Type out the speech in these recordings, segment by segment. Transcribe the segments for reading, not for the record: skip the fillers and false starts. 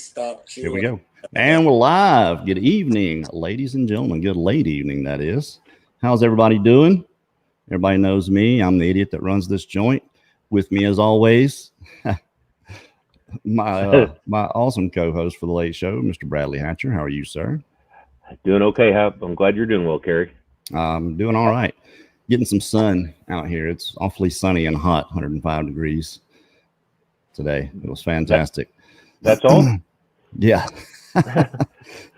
Stop Here we chewing. go. And we're live. Good evening, ladies and gentlemen. Good late evening, that is. How's everybody doing? Everybody knows me. I'm the idiot that runs this joint. With me, as always, my awesome co-host for the late show, Mr. Bradley Hatcher. How are you, sir? Doing okay. I'm glad you're doing well, Kerry. I'm doing all right. Getting some sun out here. It's awfully sunny and hot, 105 degrees today. It was fantastic. That's all? Yeah.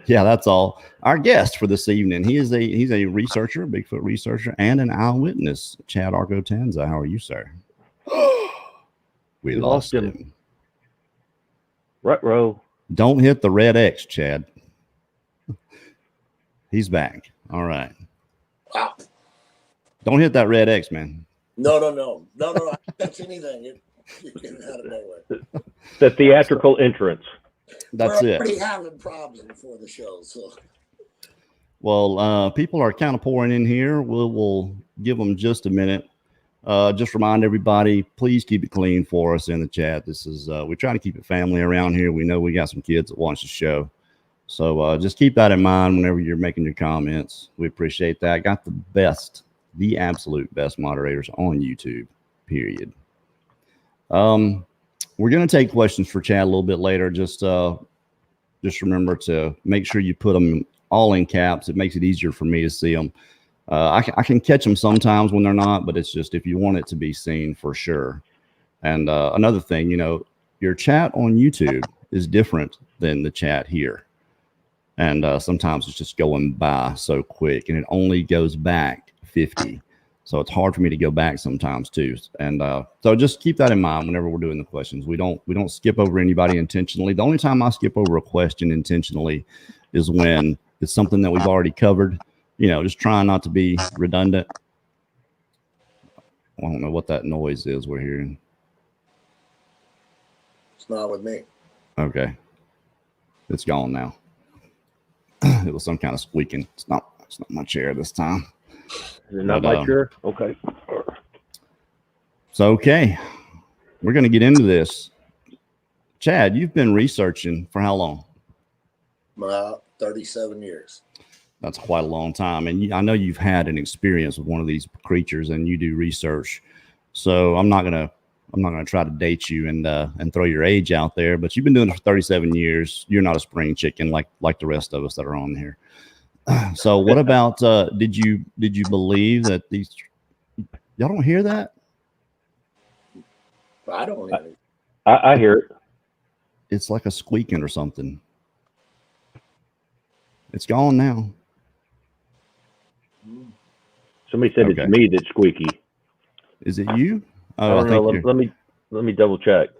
Yeah, that's all. Our guest for this evening, he's a researcher, a Bigfoot researcher, and an eyewitness, Chad Argotanza. How are you, sir? We lost him. Ruh-roh. Don't hit the red X, Chad. He's back. All right. Wow. Don't hit that red X, man. No. I don't touch anything. You're getting out of nowhere. The theatrical entrance. That's We're it. already having problems before the show, so. Well, people are kind of pouring in here. We'll give them just a minute. Just remind everybody, please keep it clean for us in the chat. This is we try to keep it family around here. We know we got some kids that watch the show, so just keep that in mind whenever you're making your comments. We appreciate that. Got the absolute best moderators on YouTube. Period. We're gonna take questions for Chad a little bit later. Just remember to make sure you put them all in caps. It makes it easier for me to see them. I can catch them sometimes when they're not, but it's just if you want it to be seen for sure. And another thing, your chat on YouTube is different than the chat here. And sometimes it's just going by so quick, and it only goes back 50. So it's hard for me to go back sometimes too. And so just keep that in mind whenever we're doing the questions. We don't skip over anybody intentionally. The only time I skip over a question intentionally is when it's something that we've already covered. Just trying not to be redundant. I don't know what that noise is we're hearing. It's not with me. Okay. It's gone now. It was some kind of squeaking. It's not my chair this time. Is it not my chair? Okay. So, okay. We're going to get into this. Chad, you've been researching for how long? About 37 years. That's quite a long time. And I know you've had an experience with one of these creatures and you do research. So I'm not going to try to date you and throw your age out there, but you've been doing it for 37 years. You're not a spring chicken like the rest of us that are on here. So what about, did you believe that y'all don't hear that? I don't hear it. I hear it. It's like a squeaking or something. It's gone now. Somebody said Okay. It's me that's squeaky. Is it you? Oh, I don't know. Let me double check.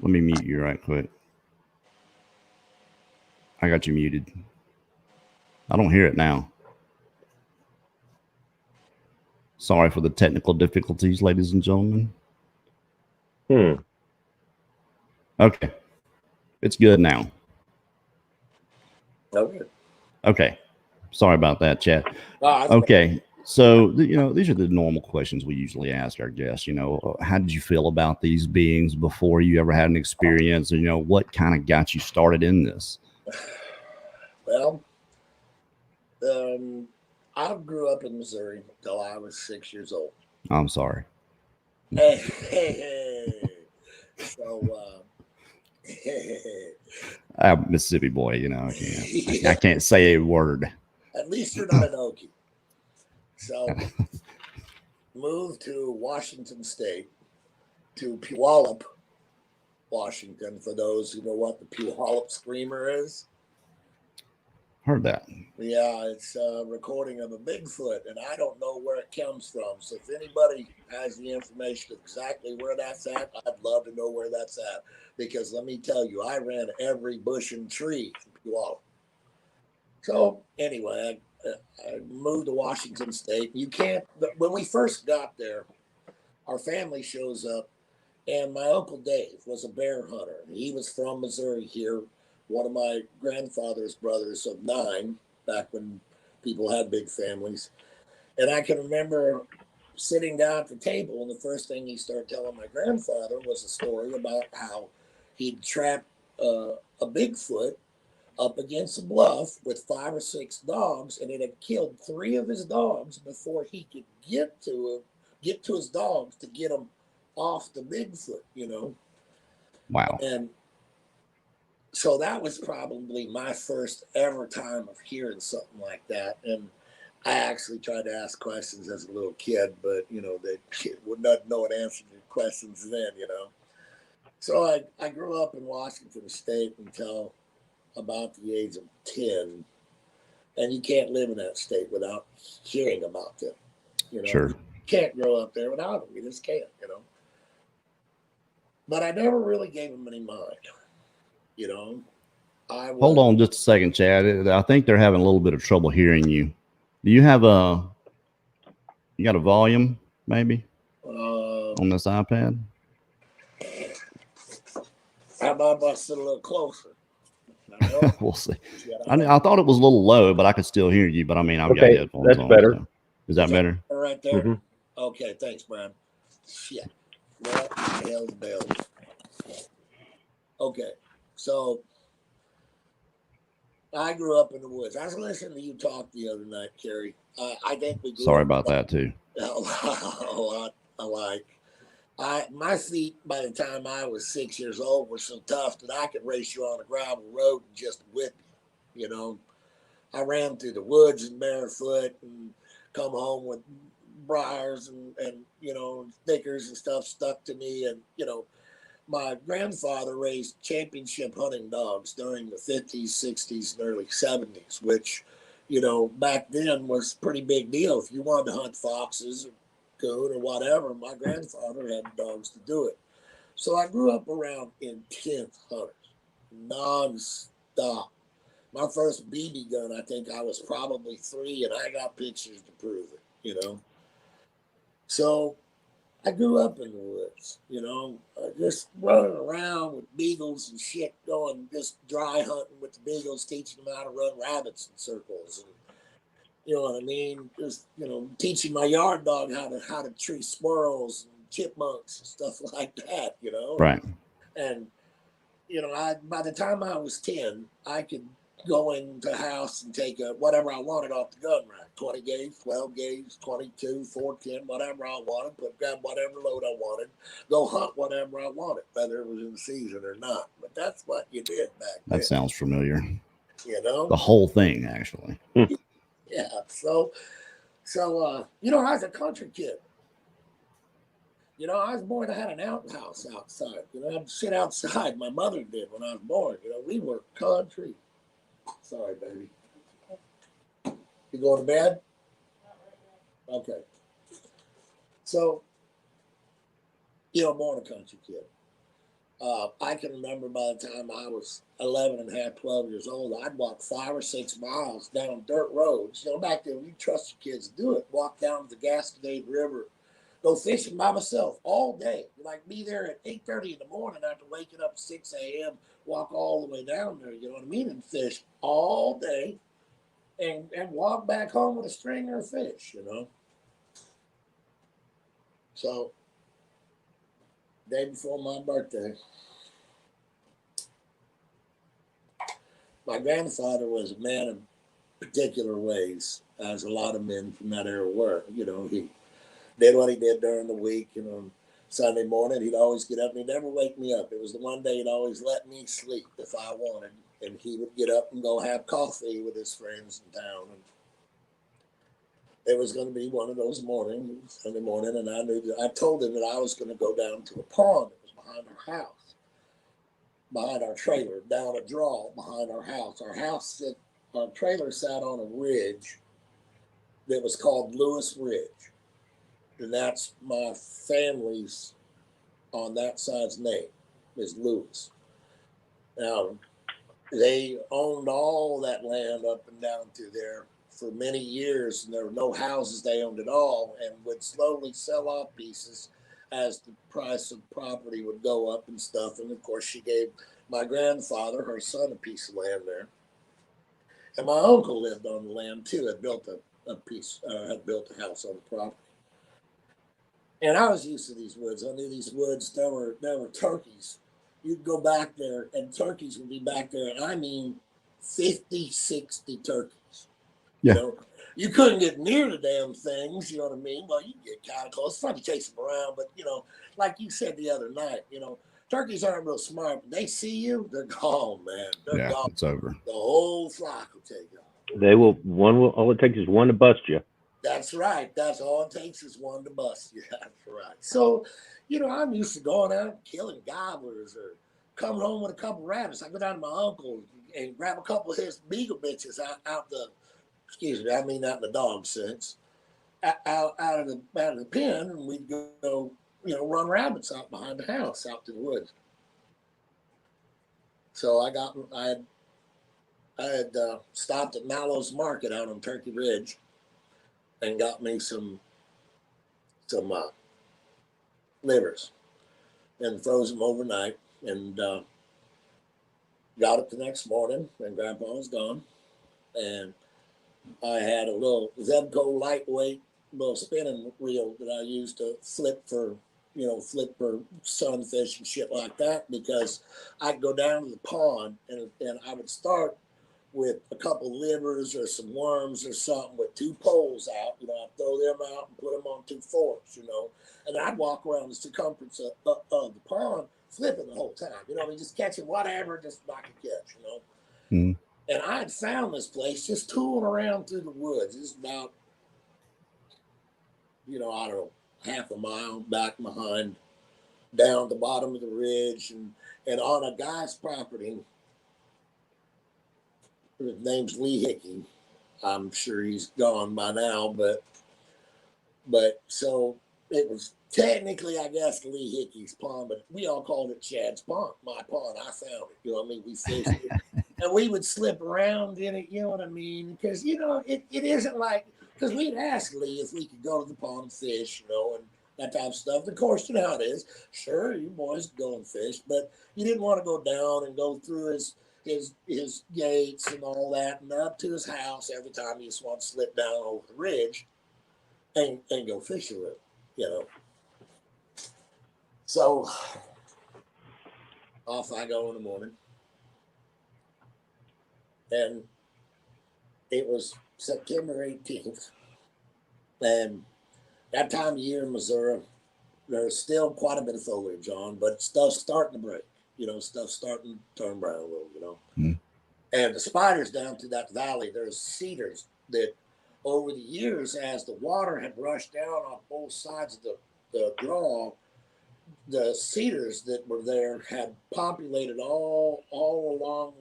Let me mute you right quick. I got you muted. I don't hear it now. Sorry for the technical difficulties, ladies and gentlemen. Okay. It's good now. Okay. Sorry about that, Chad. Okay. So, these are the normal questions we usually ask our guests. How did you feel about these beings before you ever had an experience? Or, what kind of got you started in this? Well, I grew up in Missouri until I was 6 years old. I'm sorry. Hey. So, I'm a Mississippi boy, I can't say a word. At least you're not an Okie. So, moved to Washington State, to Puyallup, Washington, for those who know what the Puyallup Screamer is. Heard that. Yeah, it's a recording of a Bigfoot, and I don't know where it comes from. So if anybody has the information exactly where that's at, I'd love to know where that's at. Because let me tell you, I ran every bush and tree in Puyallup. So anyway, I moved to Washington State. When we first got there, our family shows up, and my Uncle Dave was a bear hunter. He was from Missouri here. One of my grandfather's brothers of 9, back when people had big families. And I can remember sitting down at the table, and the first thing he started telling my grandfather was a story about how he'd trapped a Bigfoot up against a bluff with 5 or 6 dogs, and it had killed 3 of his dogs before he could get to his dogs to get them off the Bigfoot, you know. Wow. And so that was probably my first ever time of hearing something like that. And I actually tried to ask questions as a little kid, but you know, the kid would not know an answer to questions then, you know. So I grew up in Washington State until about the age of 10, and you can't live in that state without hearing about them. You know, Sure. you can't grow up there without them. You just can't, you know. But I never really gave them any mind. You know, Hold on just a second, Chad. I think they're having a little bit of trouble hearing you. Do you have you got a volume maybe on this iPad? How about I sit a little closer? We'll see. I thought it was a little low, but I could still hear you. But I mean, I've got headphones that's on. better. So. Is that better? Right there. Mm-hmm. Okay, thanks, Brad. Shit. What the hell's bells? Okay, so I grew up in the woods. I was listening to you talk the other night, Kerry. I think we grew Sorry about that too. A lot alike. My feet, by the time I was 6 years old, were so tough that I could race you on a gravel road and just whip you. You know, I ran through the woods and barefoot and come home with briars and you know, stickers and stuff stuck to me. And you know, my grandfather raised championship hunting dogs during the 50s, 60s, and early 70s, which, you know, back then was a pretty big deal. If you wanted to hunt foxes or coon or whatever, my grandfather had dogs to do it. So I grew up around intense hunters, non-stop. My first BB gun, I think I was probably 3, and I got pictures to prove it, you know. So I grew up in the woods, you know, just running around with beagles and shit, going just dry hunting with the beagles, teaching them how to run rabbits in circles, and you know what I mean. Just you know, teaching my yard dog how to tree squirrels and chipmunks and stuff like that, you know. Right. And you know, by the time I was 10, I could go into the house and take whatever I wanted off the gun rack, 20 gauge, 12 gauge, 22, 410, whatever I wanted, grab whatever load I wanted, go hunt whatever I wanted, whether it was in season or not. But that's what you did back then. That sounds familiar. You know? The whole thing, actually. Yeah. So you know, I was a country kid. You know, I was born, I had an outhouse outside. You know, I'd sit outside. My mother did when I was born. You know, we were country. Sorry, baby. You going to bed? Okay. So, you know, born a country kid. I can remember by the time I was 11 and a half, 12 years old, I'd walk 5 or 6 miles down dirt roads. You know, back then, you trust your kids to do it. Walk down to the Gascade River, go fishing by myself all day. Like, be there at 8:30 in the morning after waking up at 6 a.m., walk all the way down there, you know what I mean, and fish all day and walk back home with a stringer of fish, you know. So, day before my birthday, my grandfather was a man of particular ways, as a lot of men from that era were. You know, he did what he did during the week, you know. Sunday morning, he'd always get up and he'd never wake me up. It was the one day he'd always let me sleep if I wanted. And he would get up and go have coffee with his friends in town. And it was going to be one of those mornings, Sunday morning, and I told him that I was going to go down to a pond that was behind our house, behind our trailer, down a draw behind our house. Our trailer sat on a ridge that was called Lewis Ridge. And that's my family's on that side's name is Lewis. Now, they owned all that land up and down through there for many years, and there were no houses. They owned it all and would slowly sell off pieces as the price of property would go up and stuff. And of course, she gave my grandfather, her son, a piece of land there. And my uncle lived on the land too, had built a house on the property. And I was used to these woods. I knew these woods, there were turkeys, you'd go back there and turkeys would be back there. And I mean, 50, 60 turkeys. Yeah. You know, you couldn't get near the damn things. You know what I mean? Well, you get kind of close. It's fun to chase them around. But, you know, like you said the other night, you know, turkeys aren't real smart. But they see you, they're gone, man. They're gone. It's over. The whole flock will take off. They will. All it takes is one to bust you. That's right. That's all it takes is one to bust you. That's right. So, you know, I'm used to going out and killing gobblers or coming home with a couple rabbits. I go down to my uncle and grab a couple of his beagle bitches out the, excuse me, I mean out in the dog sense, out of the pen, and we'd go, you know, run rabbits out behind the house, out to the woods. So I had stopped at Mallow's Market out on Turkey Ridge and got me some livers and froze them overnight, and got it the next morning, and Grandpa was gone, and I had a little Zebco lightweight little spinning reel that I used to flip for sunfish and shit like that, because I'd go down to the pond and I would start with a couple livers or some worms or something with two poles out. You know, I'd throw them out and put them on two forks, you know, and I'd walk around the circumference of the pond flipping the whole time. You know, I mean, just catching whatever, just I could catch, you know. Mm-hmm. And I had found this place just tooling around through the woods. It's about, you know, I don't know, half a mile back behind, down the bottom of the ridge, and on a guy's property. His name's Lee Hickey. I'm sure he's gone by now, but so it was technically, I guess, Lee Hickey's pond, but we all called it Chad's pond, my pond. I found it. You know what I mean? We fished it, and we would slip around in it. You know what I mean? Because, you know, it isn't like, because we'd ask Lee if we could go to the pond and fish, you know, and that type of stuff. Of course, you know how it is. Sure, you boys go and fish, but you didn't want to go down and go through his gates and all that and up to his house every time. You just want to slip down over the ridge and go fishing with him, you know. So off I go in the morning, and it was September 18th, and that time of year in Missouri, there's still quite a bit of foliage on, but stuff's starting to break. You know, stuff's starting to turn brown a little, you know. Mm. And the spiders down through that valley, there's cedars that over the years, as the water had rushed down on both sides of the draw, the cedars that were there had populated all along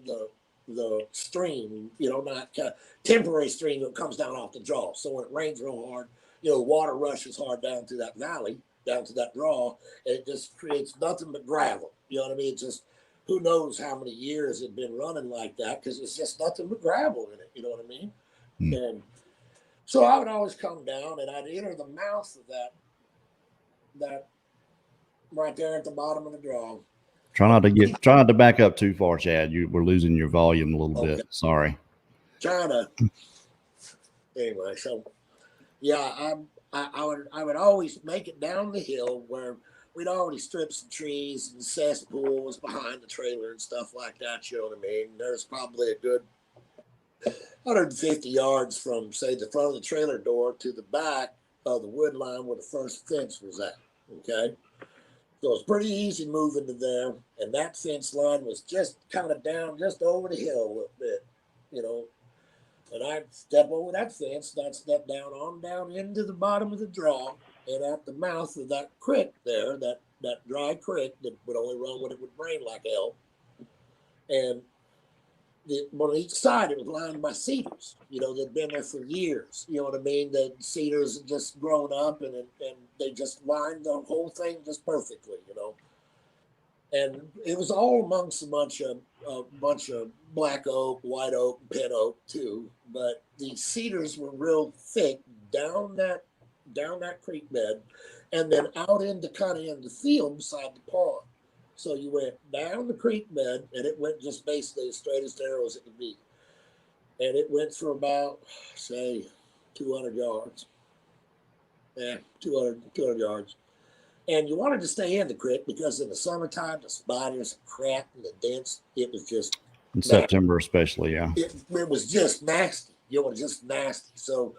the stream, you know, not temporary stream that comes down off the draw. So when it rains real hard, you know, water rushes hard down through that valley, down to that draw, and it just creates nothing but gravel. You know what I mean? It's just, who knows how many years it'd been running like that, because it's just nothing but gravel in it. You know what I mean? Mm. And so I would always come down and I'd enter the mouth of that right there at the bottom of the draw. Try not to back up too far, Chad. We're losing your volume a little bit. Sorry. Trying to. Anyway, so yeah, I would always make it down the hill where we'd already stripped some trees and the cesspool was behind the trailer and stuff like that. You know what I mean? There's probably a good 150 yards from, say, the front of the trailer door to the back of the wood line where the first fence was at. Okay. So it's pretty easy moving to there. And that fence line was just kind of down just over the hill a little bit, you know. And I'd step over that fence, and I'd step down into the bottom of the draw, and at the mouth of that creek there, that dry creek that would only run when it would rain like hell. And on each side, it was lined by cedars. You know, they'd been there for years. You know what I mean? The cedars had just grown up, and they just lined the whole thing just perfectly, you know. And it was all amongst a bunch of black oak, white oak, and pin oak too. But the cedars were real thick down that creek bed, and then out into kind of in the field beside the pond. So you went down the creek bed, and it went just basically as straight as the arrow as it could be. And it went for about, say, 200 yards. Yeah, 200 yards. And you wanted to stay in the creek because in the summertime, the spiders, crap, and the dents, it was just In nasty. September, especially, yeah. It was just nasty. It was just nasty. So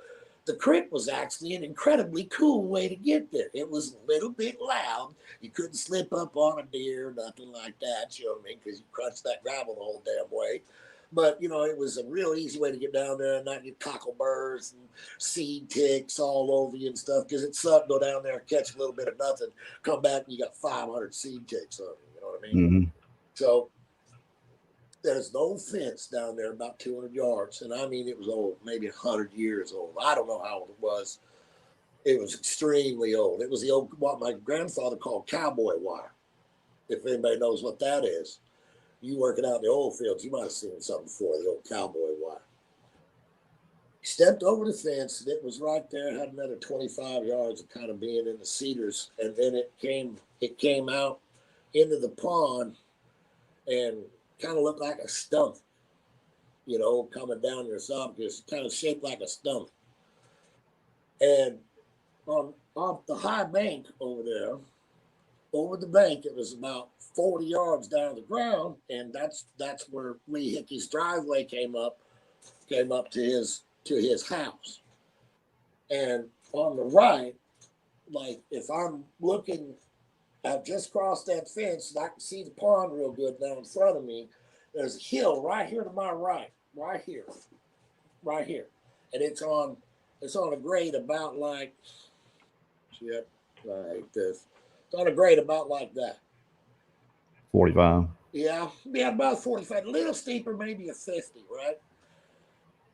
the creek was actually an incredibly cool way to get there. It was a little bit loud. You couldn't slip up on a deer, nothing like that, you know what I mean? Because you crunched that gravel the whole damn way. But, you know, it was a real easy way to get down there and not get cockleburs and seed ticks all over you and stuff. Because it sucked. Go down there, catch a little bit of nothing, come back and you got 500 seed ticks on you. You know what I mean? Mm-hmm. So there's no fence down there about 200 yards. And I mean, it was old, maybe 100 years old. I don't know how old it was. It was extremely old. It was the old, what my grandfather called cowboy wire. If anybody knows what that is. You working out in the oil fields, you might have seen something before, the old cowboy wire. He stepped over the fence, and it was right there, had another 25 yards of kind of being in the cedars, and then it came out into the pond and kind of looked like a stump, you know, coming down your esophagus, kind of shaped like a stump. And off the high bank over there, over the bank, it was about 40 yards down the ground, and that's where Lee Hickey's driveway came up to his house. And on the right, like if I'm looking, I've just crossed that fence and I can see the pond real good down in front of me. There's a hill right here to my right here. And it's on a grade about like, shit, I hate this. It's on a grade about like that. 45. Yeah, about 45. A little steeper, maybe a 50, right?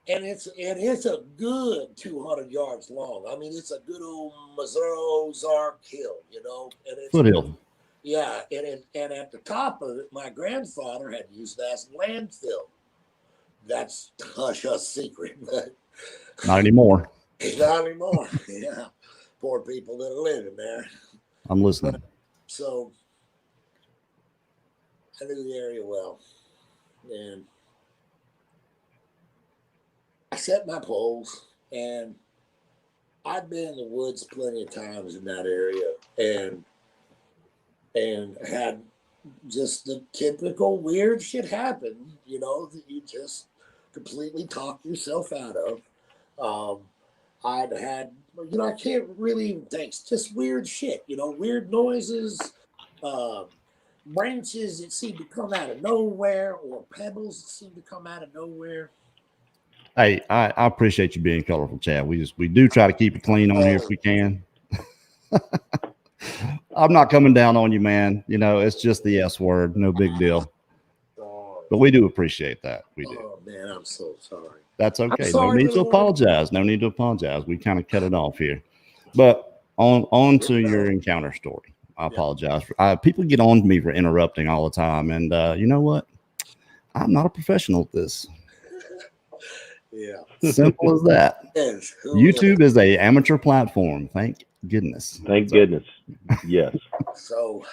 And it's a good 200 yards long. I mean, it's a good old Missouri Ozark hill, you know. And it's Foothill. Yeah, and at the top of it, my grandfather had used that as landfill. That's hush hush secret, but Not anymore. not anymore. Yeah, poor people that are living there. I'm listening. So I knew the area well, and I set my poles, and I've been in the woods plenty of times in that area, and had just the typical weird shit happen, you know, that you just completely talk yourself out of. I'd had, you know, I can't really even think. It's just weird shit, you know, weird noises, branches that seem to come out of nowhere, or pebbles that seem to come out of nowhere. Hey, I appreciate you being colorful, Chad. We do try to keep it clean on here if we can. I'm not coming down on you, man. You know, it's just the S word, no big deal. But we do appreciate that. We do. Oh man, I'm so sorry. That's okay. No need to apologize. No need to apologize. We kind of cut it off here. But on to your encounter story. I apologize. People get on to me for interrupting all the time. And you know what? I'm not a professional at this. Yeah. Simple as that. YouTube is an amateur platform. Thank goodness. Thank goodness. Yes. So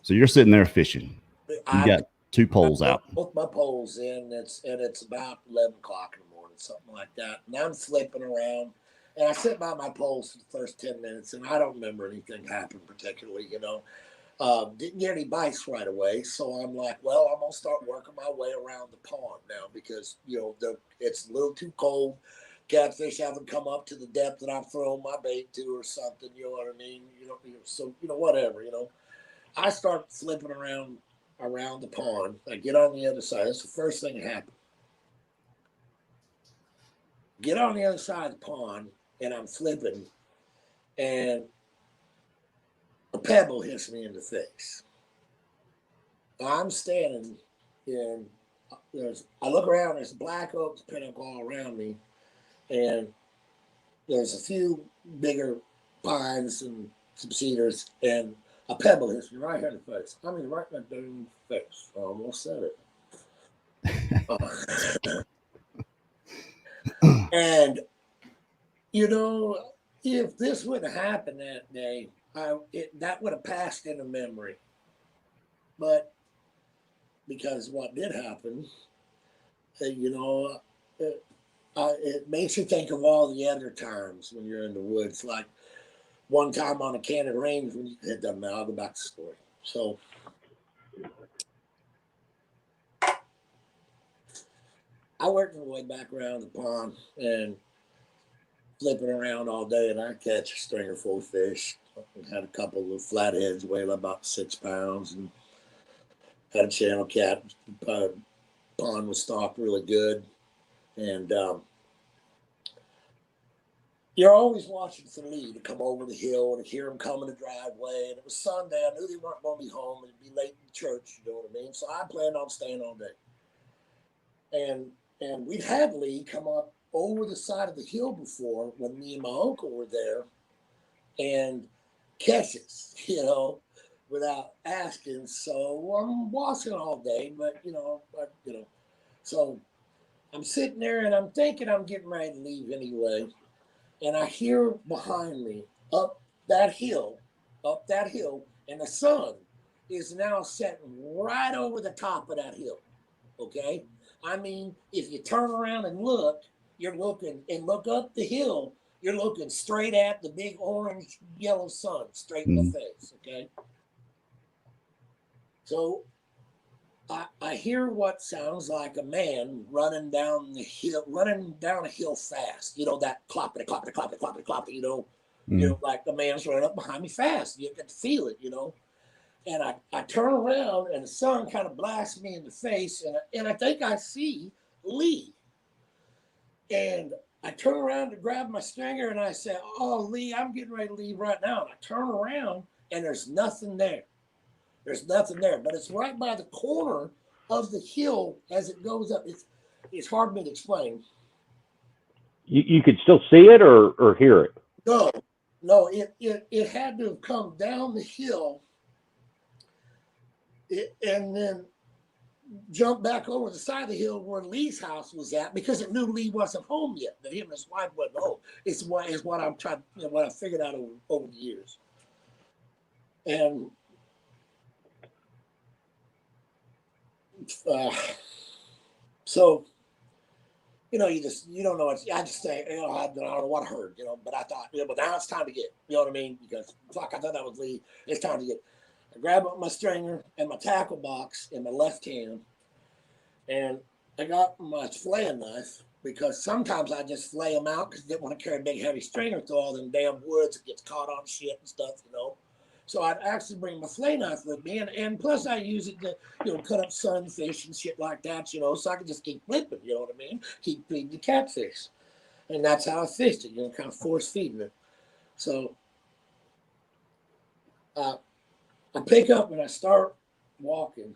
you're sitting there fishing. You got two poles out. Both my poles in. It's about 11 o'clock in the morning, something like that. And I'm flipping around, and I sit by my poles for the first 10 minutes, and I don't remember anything happened particularly, you know. Didn't get any bites right away, so I'm like, well, I'm gonna start working my way around the pond now because you know it's a little too cold. Catfish haven't come up to the depth that I've thrown my bait to or something. You know what I mean? So whatever. You know, I start flipping around the pond. I get on the other side. That's the first thing that happened. Get on the other side of the pond, and I'm flipping, and a pebble hits me in the face. I'm standing, and I look around. There's black oaks pinnacle all around me, and there's a few bigger pines and some cedars, and a pebble hits me right here in the face. I mean, right in the damn face. I almost said it. And you know, if this would have happened that day, that would have passed into memory. But because what did happen, you know, it makes you think of all the other times when you're in the woods. Like one time on a Cannon Range, when it doesn't matter, I'll go back to the story. So I worked my way back around the pond and flipping around all day, and I catch a stringer full of fish. Had a couple of flatheads weigh about 6 pounds, and had a channel cat. Pond was stocked really good, and you're always watching for Lee to come over the hill and hear him coming the driveway. And it was Sunday. I knew they weren't going to be home. It'd be late in church, you know what I mean? So I planned on staying all day. And we'd had Lee come up over the side of the hill before when me and my uncle were there and catch us, you know, without asking. So I'm watching all day, but so I'm sitting there and I'm thinking I'm getting ready to leave anyway. And I hear behind me up that hill, and the sun is now setting right over the top of that hill. Okay. I mean, if you turn around and look, you're looking and look up the hill, you're looking straight at the big orange yellow sun, straight in the face. Okay. So I hear what sounds like a man running down a hill fast. You know, that cloppity, cloppity, cloppity, cloppity, cloppity, you know, like the man's running up behind me fast. You can feel it, you know. And I turn around and the sun kind of blasts me in the face, and I think I see Lee. And I turn around to grab my stringer and I say, "Oh, Lee, I'm getting ready to leave right now." And I turn around and there's nothing there. There's nothing there, but it's right by the corner of the hill as it goes up. It's hard for me to explain. You could still see it or hear it? No, it had to have come down the hill and then jump back over the side of the hill where Lee's house was at, because it knew Lee wasn't home yet, that him and his wife wasn't home. It's what I'm trying, what I figured out over the years. And so, you know, you don't know what, I just say, you know, I don't know what I heard, you know, but I thought, you know, but now it's time to get, you know what I mean? Because fuck, I thought that was Lee. It's time to get. I grab up my stringer and my tackle box in my left hand, and I got my flaying knife, because sometimes I just flay them out because I didn't want to carry a big heavy stringer through all them damn woods. It gets caught on shit and stuff, you know. So I'd actually bring my flay knife with me, and plus I use it to, you know, cut up sunfish and shit like that, you know, so I could just keep flipping, you know what I mean? Keep feeding the catfish. And that's how I fished it, you know, kind of force feeding it. So I pick up and I start walking,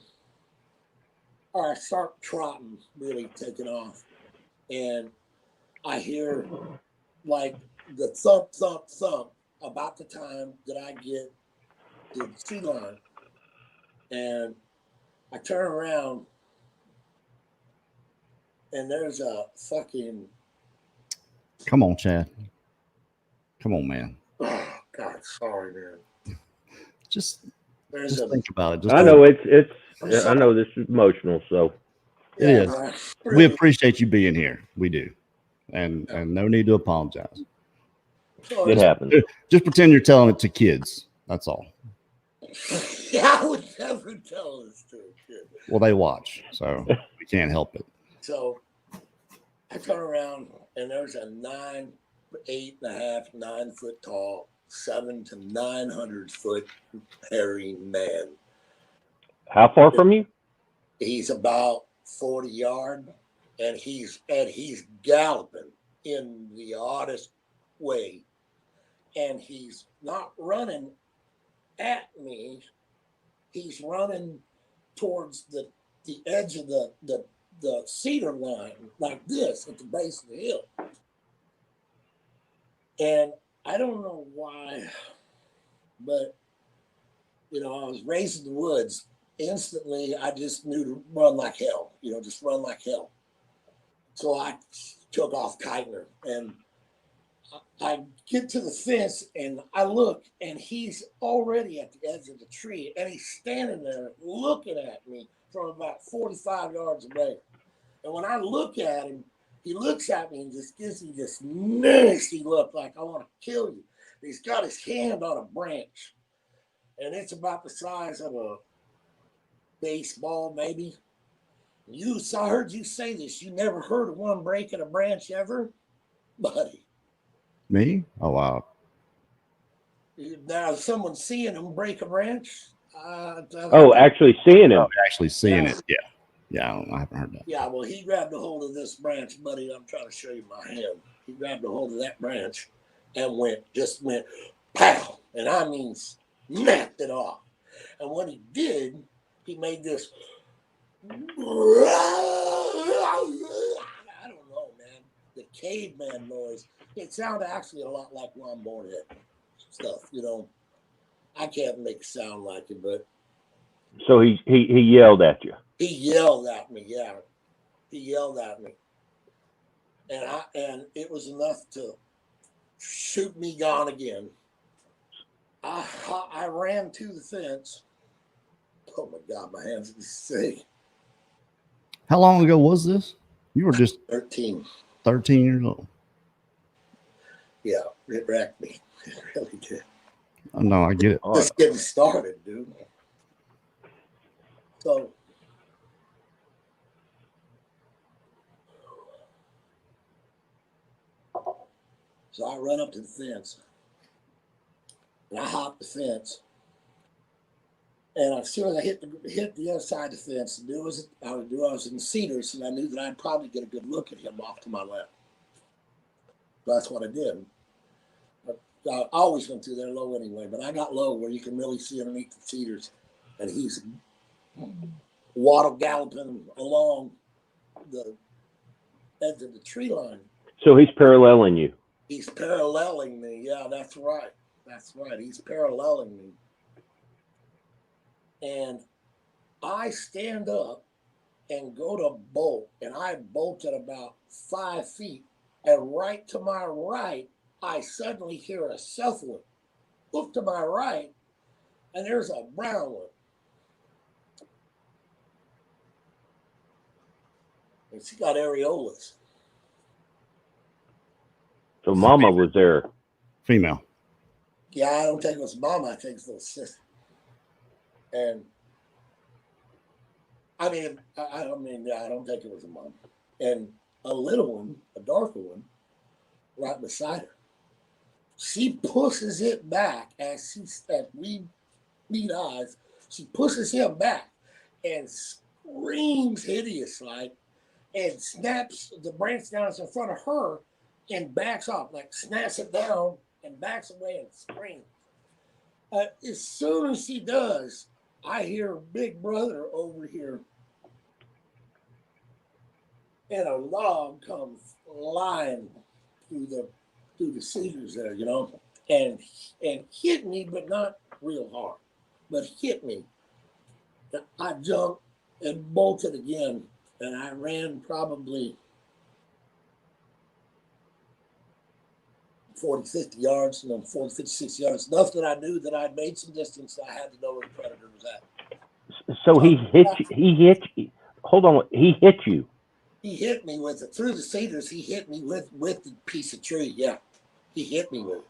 or I start trotting, really taking off. And I hear like the thump, thump, thump about the time that I get to the tree line. And I turn around and there's a fucking. Come on, Chad. Come on, man. Oh, God, sorry, man. Just think about it. I know I know this is emotional, so. It is. Really. We appreciate you being here. We do. And no need to apologize. It happens. Just pretend you're telling it to kids. That's all. Yeah, I would never tell this to a kid. Well, they watch, so we can't help it. So I turn around and there's a 8.5, 9 foot tall, 700 to 900 foot hairy man. How far from you? He's about 40 yards, and he's galloping in the oddest way, and he's not running at me. He's running towards the edge of the cedar line, like this, at the base of the hill. And I don't know why, but you know, I was raised in the woods. Instantly, I just knew to run like hell, you know, just run like hell. So I took off Keitner, and I get to the fence and I look, and he's already at the edge of the tree, and he's standing there looking at me from about 45 yards away. And when I look at him, he looks at me and just gives me this nasty look like I want to kill you. He's got his hand on a branch, and it's about the size of a baseball, maybe. I heard you say this. You never heard of one breaking a branch ever, buddy. Me? Oh wow. Now, someone seeing him break a branch. Oh, actually seeing him. Actually seeing it. Yeah. Yeah, I haven't heard that. Yeah, well, he grabbed a hold of this branch, buddy. I'm trying to show you my hand. He grabbed a hold of that branch and went pow. And I mean, snapped it off. And when he did, he made this. I don't know, man. The caveman noise. It sounded actually a lot like Ron Bonehead stuff, you know. I can't make it sound like it, but. So he yelled at you. He yelled at me, yeah. He yelled at me. And it was enough to shoot me gone again. I ran to the fence. Oh my God, my hands are sick. How long ago was this? You were just 13. 13 years old. Yeah, it wrecked me. It really did. Oh, no, I get it. Just getting started, dude. So I run up to the fence, and I hop the fence, and as soon as I hit the other side of the fence, I was in the cedars, and I knew that I'd probably get a good look at him off to my left. That's what I did. I always went through there low anyway, but I got low where you can really see underneath the cedars, and he's waddle galloping along the edge of the tree line. So he's paralleling you. He's paralleling me. Yeah, that's right. That's right. He's paralleling me. And I stand up and go to bolt, and I bolted about 5 feet. And right to my right, I suddenly hear a south one. Look to my right, and there's a brown one. And she got areolas. So Mama was there. Female. Yeah, I don't think it was Mama. I think it's little sister. And I don't think it was a mom. And a little one, a darker one, right beside her. She pushes it back as we meet eyes. She pushes him back and screams hideous like, and snaps the branch down in front of her and backs off, like snaps it down and backs away and screams. As soon as she does, I hear Big Brother over here, and a log comes flying through the cedars there, you know, and hit me, but not real hard, but hit me. I jumped and bolted again, and I ran probably 40, 50 yards, 40, 56 yards. Enough that I knew that I'd made some distance. I had to know where the predator was at. So he hit you. Hold on. He hit you. He hit me with it. Through the cedars, he hit me with the piece of tree. Yeah. He hit me with it.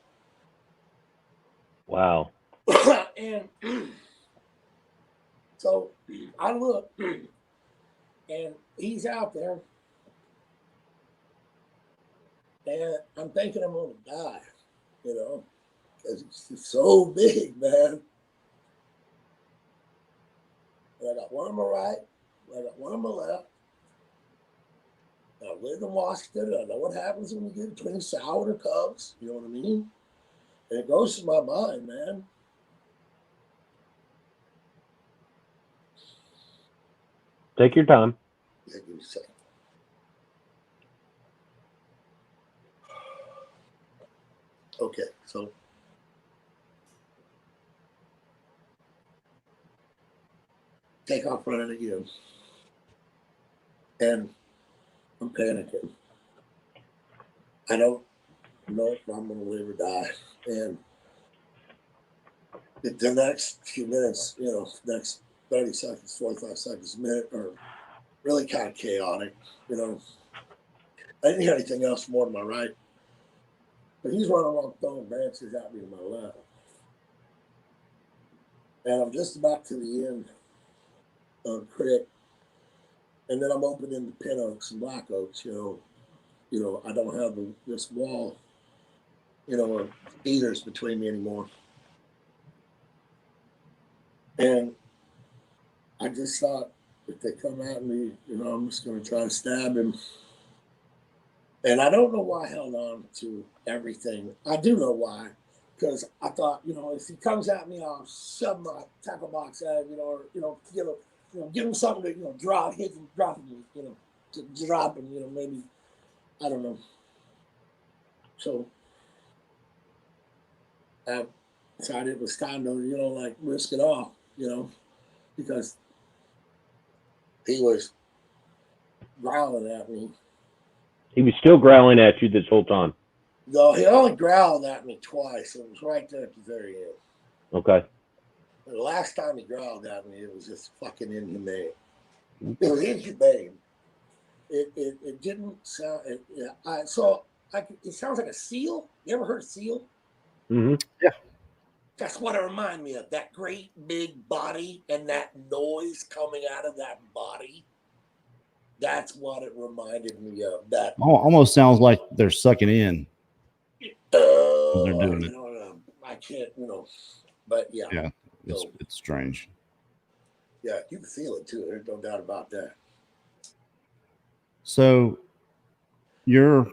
Wow. And so I look, and he's out there. And I'm thinking I'm going to die, you know, because it's so big, man. And I got one on my right, I got one on my left. I live in Washington. I know what happens when you get between sour and cubs. You know what I mean? And it goes through my mind, man. Take your time. Yeah, give me a second. Okay, so take off running again. And I'm panicking. I don't know if I'm going to live or die. And the next few minutes, you know, next 30 seconds, 45 seconds, a minute are really kind of chaotic, you know. I didn't hear anything else more to my right. But he's running along throwing branches at me to my left. And I'm just about to the end of the creek. And then I'm opening the pin oaks and black oaks, you know, I don't have this wall, you know, of either's between me anymore. And I just thought, if they come at me, you know, I'm just going to try to stab him. And I don't know why I held on to everything. I do know why, because I thought, you know, if he comes at me, I'll shove my tackle box at him, you know, or, you know, give him something to, you know, drop him, you know, to drop him, you know, maybe, I don't know. So I decided it was time to, you know, like risk it all, you know, because he was growling at me. He was still growling at you this whole time. No, he only growled at me twice. It was right there at the very end. Okay. And the last time he growled at me, it was just fucking inhumane. It was inhumane. It didn't sound. It sounds like a seal. You ever heard of seal? Mm-hmm. Yeah. That's what it reminded me of. That great big body and that noise coming out of that body. That's what it reminded me of. That Almost sounds like they're sucking in. They're doing it. You know, I can't, you know, but yeah. Yeah, it's strange. Yeah, you can feel it too. There's no doubt about that. So we're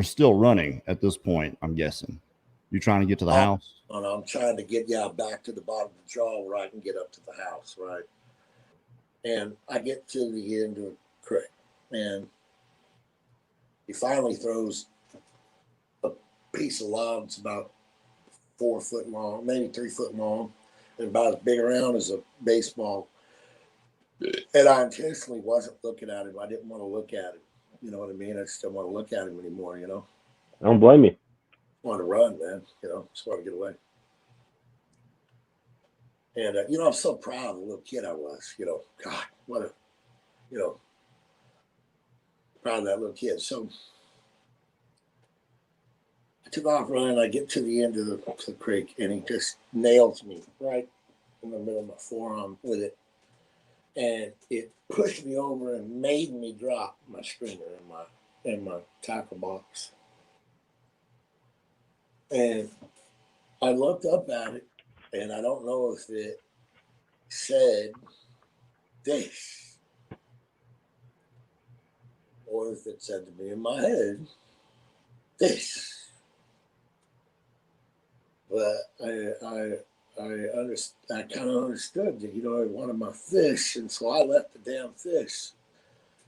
still running at this point, I'm guessing. You're trying to get to the house? And I'm trying to get back to the bottom of the draw where I can get up to the house, right? And I get to the end of the creek, and he finally throws a piece of log that's about 4 foot long, maybe 3 foot long, and about as big around as a baseball. And I intentionally wasn't looking at him. I didn't want to look at him. You know what I mean? I just didn't want to look at him anymore, you know? I don't blame you. I want to run, man. You know, just want to get away. And, you know, I'm so proud of the little kid I was. You know, God, what a, you know, proud of that little kid. So I took off running. I get to the end of the creek, and he just nails me right in the middle of my forearm with it. And it pushed me over and made me drop my stringer in my tackle box. And I looked up at it, and I don't know if it said this or if it said to me in my head this. But I kind of understood that, you know, I wanted my fish, and so I left the damn fish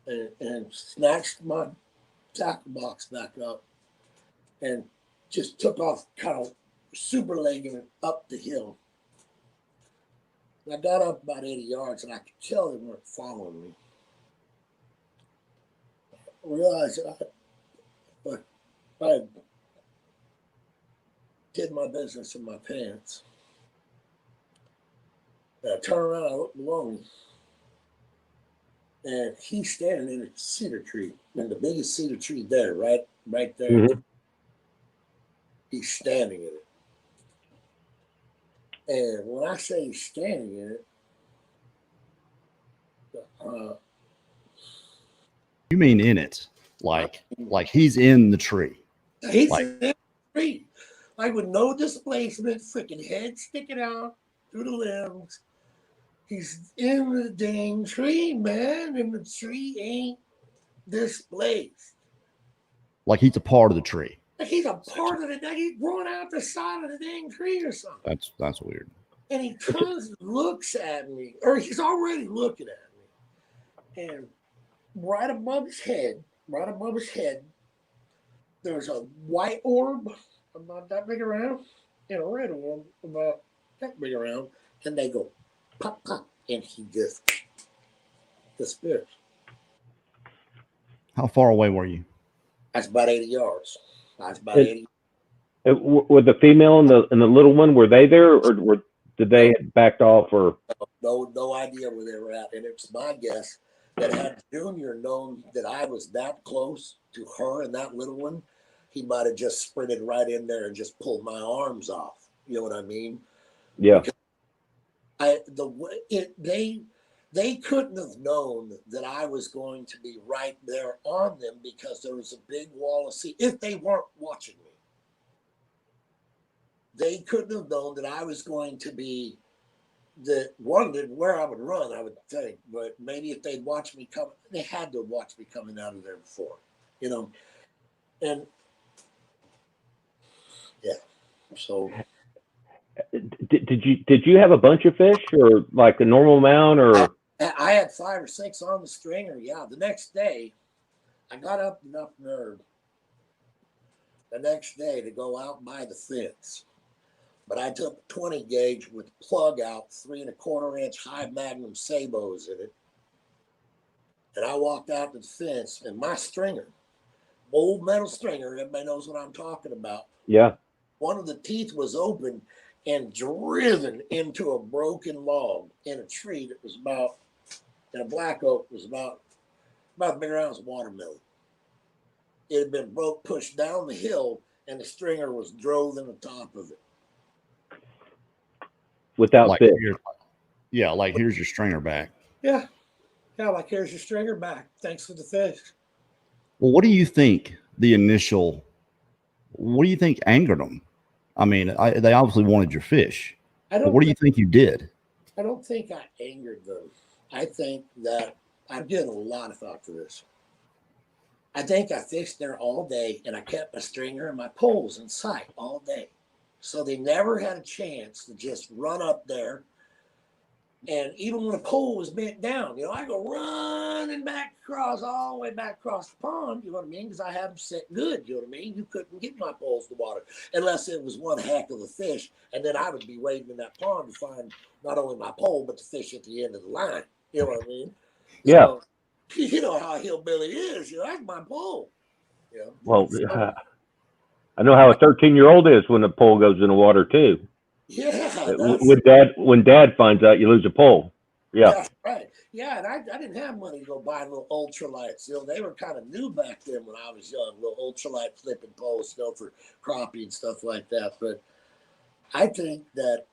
and snatched my tackle box back up and just took off, kind of super legging it up the hill. And I got up about 80 yards, and I could tell they weren't following me. I realized I did my business in my pants. And I turned around, I looked below me, and he's standing in a cedar tree, in the biggest cedar tree there, right there. Mm-hmm. He's standing in it. And when I say he's standing in it, You mean in it? Like he's in the tree. he's in the tree, like with no displacement, freaking head sticking out through the limbs. He's in the dang tree, man, and the tree ain't displaced. Like he's a part of the tree. Like he's a part of it. Like he's growing out the side of the dang tree or something. That's weird. And he turns and looks at me, or he's already looking at me. And right above his head, there's a white orb about that big around, and a red orb about that big around. And they go pop, pop, and he just disappears. How far away were you? That's about 80 yards. That's about 80. Were the female and the little one, were they there, or did they backed off, or? No idea where they were at. And it's my guess that had Junior known that I was that close to her and that little one, he might have just sprinted right in there and just pulled my arms off. You know what I mean? Yeah. Because they couldn't have known that I was going to be right there on them because there was a big wall of sea. If they weren't watching me, they couldn't have known that I was going to be wondered where I would run, I would think. But maybe if they'd watched me come, they had to watch me coming out of there before, you know. And yeah, so Did you have a bunch of fish, or like a normal amount, or? I had 5 or 6 on the stringer. Yeah, the next day, I got up enough nerve the next day to go out by the fence. But I took a 20 gauge with plug out, 3 1/4 inch high magnum sabots in it. And I walked out to the fence, and my stringer, old metal stringer, everybody knows what I'm talking about. Yeah. One of the teeth was open and driven into a broken log in a tree that was about, in a black oak, was about as big around as a watermelon. It had been pushed down the hill, and the stringer was drove in the top of it. Without like fish. Yeah, like here's your stringer back. Yeah. Yeah, like here's your stringer back. Thanks for the fish. Well, what do you think what do you think angered them? I mean, they obviously wanted your fish. But what do you think you did? I don't think I angered them. I think that I've given a lot of thought to this. I think I fished there all day, and I kept my stringer and my poles in sight all day. So they never had a chance to just run up there. And even when the pole was bent down, I go running back across, all the way back across the pond, you know what I mean? Because I had them set good, you know what I mean? You couldn't get my poles to water unless it was one heck of a fish. And then I would be wading in that pond to find not only my pole, but the fish at the end of the line. You know what I mean? Yeah. So, you know how hillbilly is, that's my pole. Well, I know how a 13-year-old is when the pole goes in the water too. Yeah. When dad finds out you lose a pole. Yeah. That's right. Yeah, and I didn't have money to go buy little ultralights. They were kind of new back then when I was young, little ultralight flipping poles, for crappie and stuff like that. But I think that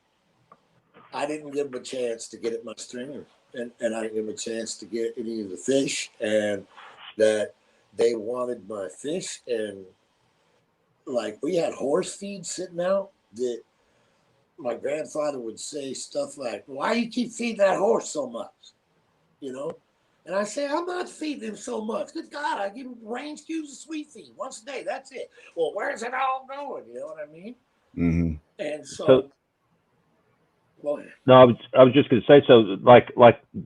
I didn't give them a chance to get at my stringer, and I didn't give them a chance to get any of the fish, and that they wanted my fish. And like, we had horse feed sitting out that my grandfather would say stuff like, "Why you keep feeding that horse so much?" And I say, "I'm not feeding him so much. Good God, I give him range cubes of sweet feed once a day. That's it." Well, where's it all going? You know what I mean? Mm-hmm. And so go ahead. No, I was just going to say, so like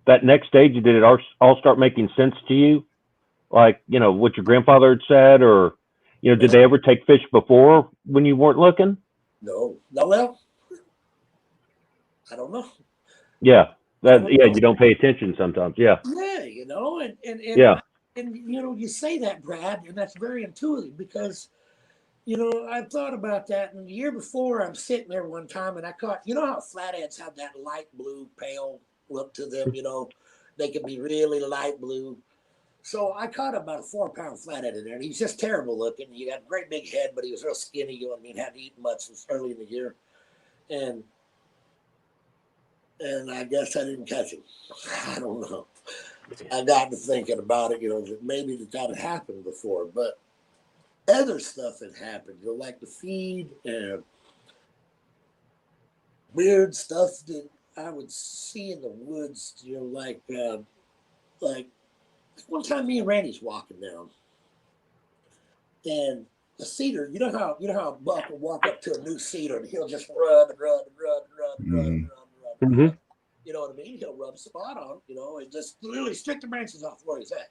that next stage, did it all start making sense to you? Like, what your grandfather had said, or, did they ever take fish before when you weren't looking? No. Well, I don't know. Yeah. You don't pay attention sometimes. Yeah. Yeah, and yeah. And you say that, Brad, and that's very intuitive because I've thought about that. And the year before, I'm sitting there one time and I caught, how flatheads have that light blue, pale look to them, they can be really light blue. So I caught about a 4-pound flathead in there, and he's just terrible looking. He had a great big head, but he was real skinny, hadn't eaten much since early in the year. And I guess I didn't catch him. I don't know. I got to thinking about it, that maybe that had happened before, but other stuff had happened, like the feed and weird stuff that I would see in the woods, like one time me and Randy's walking down, and the cedar, you know how Buck will walk up to a new cedar and he'll just run and run and run and run and run and run and run. Mm-hmm. You know what I mean? He'll rub a spot on, and just literally strip the branches off where he's at.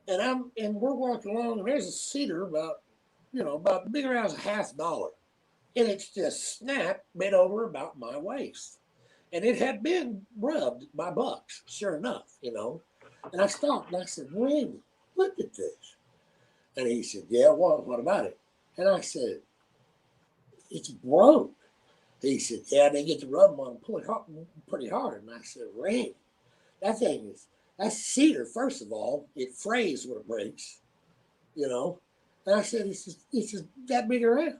And we're walking along, and there's a cedar about bigger as $50, and it's just snapped bent over about my waist, and it had been rubbed by bucks, sure enough, And I stopped and I said, "Randy, look at this." And he said, "Yeah, what about it?" And I said, "It's broke." He said, "Yeah, they get to rub them on and pull it pretty hard." And I said, "Randy, that thing is That's cedar, first of all. It frays when it breaks, you know. And I said, it's just that big around,